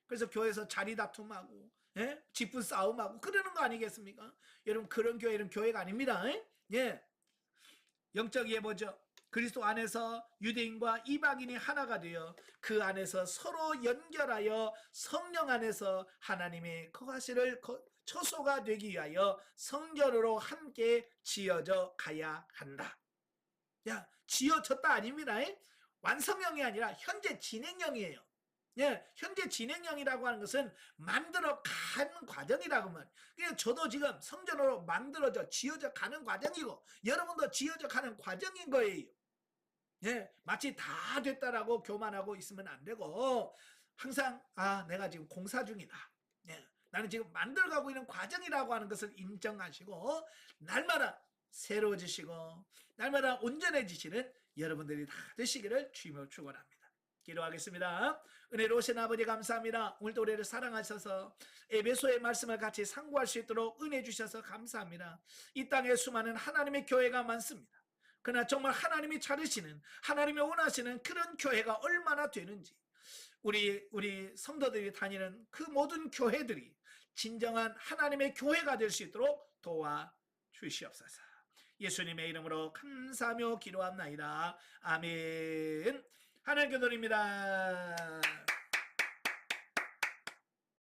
그래서 교회에서 자리 다툼하고, 예? 직분 싸움하고 그러는 거 아니겠습니까? 여러분, 그런 교회는 교회가 아닙니다. 예. 영적 예보죠. 그리스도 안에서 유대인과 이방인이 하나가 되어 그 안에서 서로 연결하여 성령 안에서 하나님의 거하시를 처소가 되기 위하여 성전으로 함께 지어져 가야 한다. 야, 지어졌다 아닙니다. 완성형이 아니라 현재 진행형이에요. 예, 현재 진행형이라고 하는 것은 만들어 가는 과정이라고 말이에요. 그러니까 저도 지금 성전으로 만들어져 지어져 가는 과정이고 여러분도 지어져 가는 과정인 거예요. 예, 마치 다 됐다라고 교만하고 있으면 안 되고 항상 내가 지금 공사 중이다. 예, 나는 지금 만들어가고 있는 과정이라고 하는 것을 인정하시고 날마다 새로워지시고 날마다 온전해지시는 여러분들이 다 되시기를 주님으로 축원합니다. 기도하겠습니다. 은혜로우신 아버지 감사합니다. 오늘도 우리를 사랑하셔서 에베소의 말씀을 같이 상고할 수 있도록 은혜 주셔서 감사합니다. 이 땅에 수많은 하나님의 교회가 많습니다. 그러나 정말 하나님이 차르시는, 하나님이 원하시는 그런 교회가 얼마나 되는지, 우리 성도들이 다니는 그 모든 교회들이 진정한 하나님의 교회가 될 수 있도록 도와주시옵소서. 예수님의 이름으로 감사하며 기도합나이다. 아멘. 하나님께 드립니다.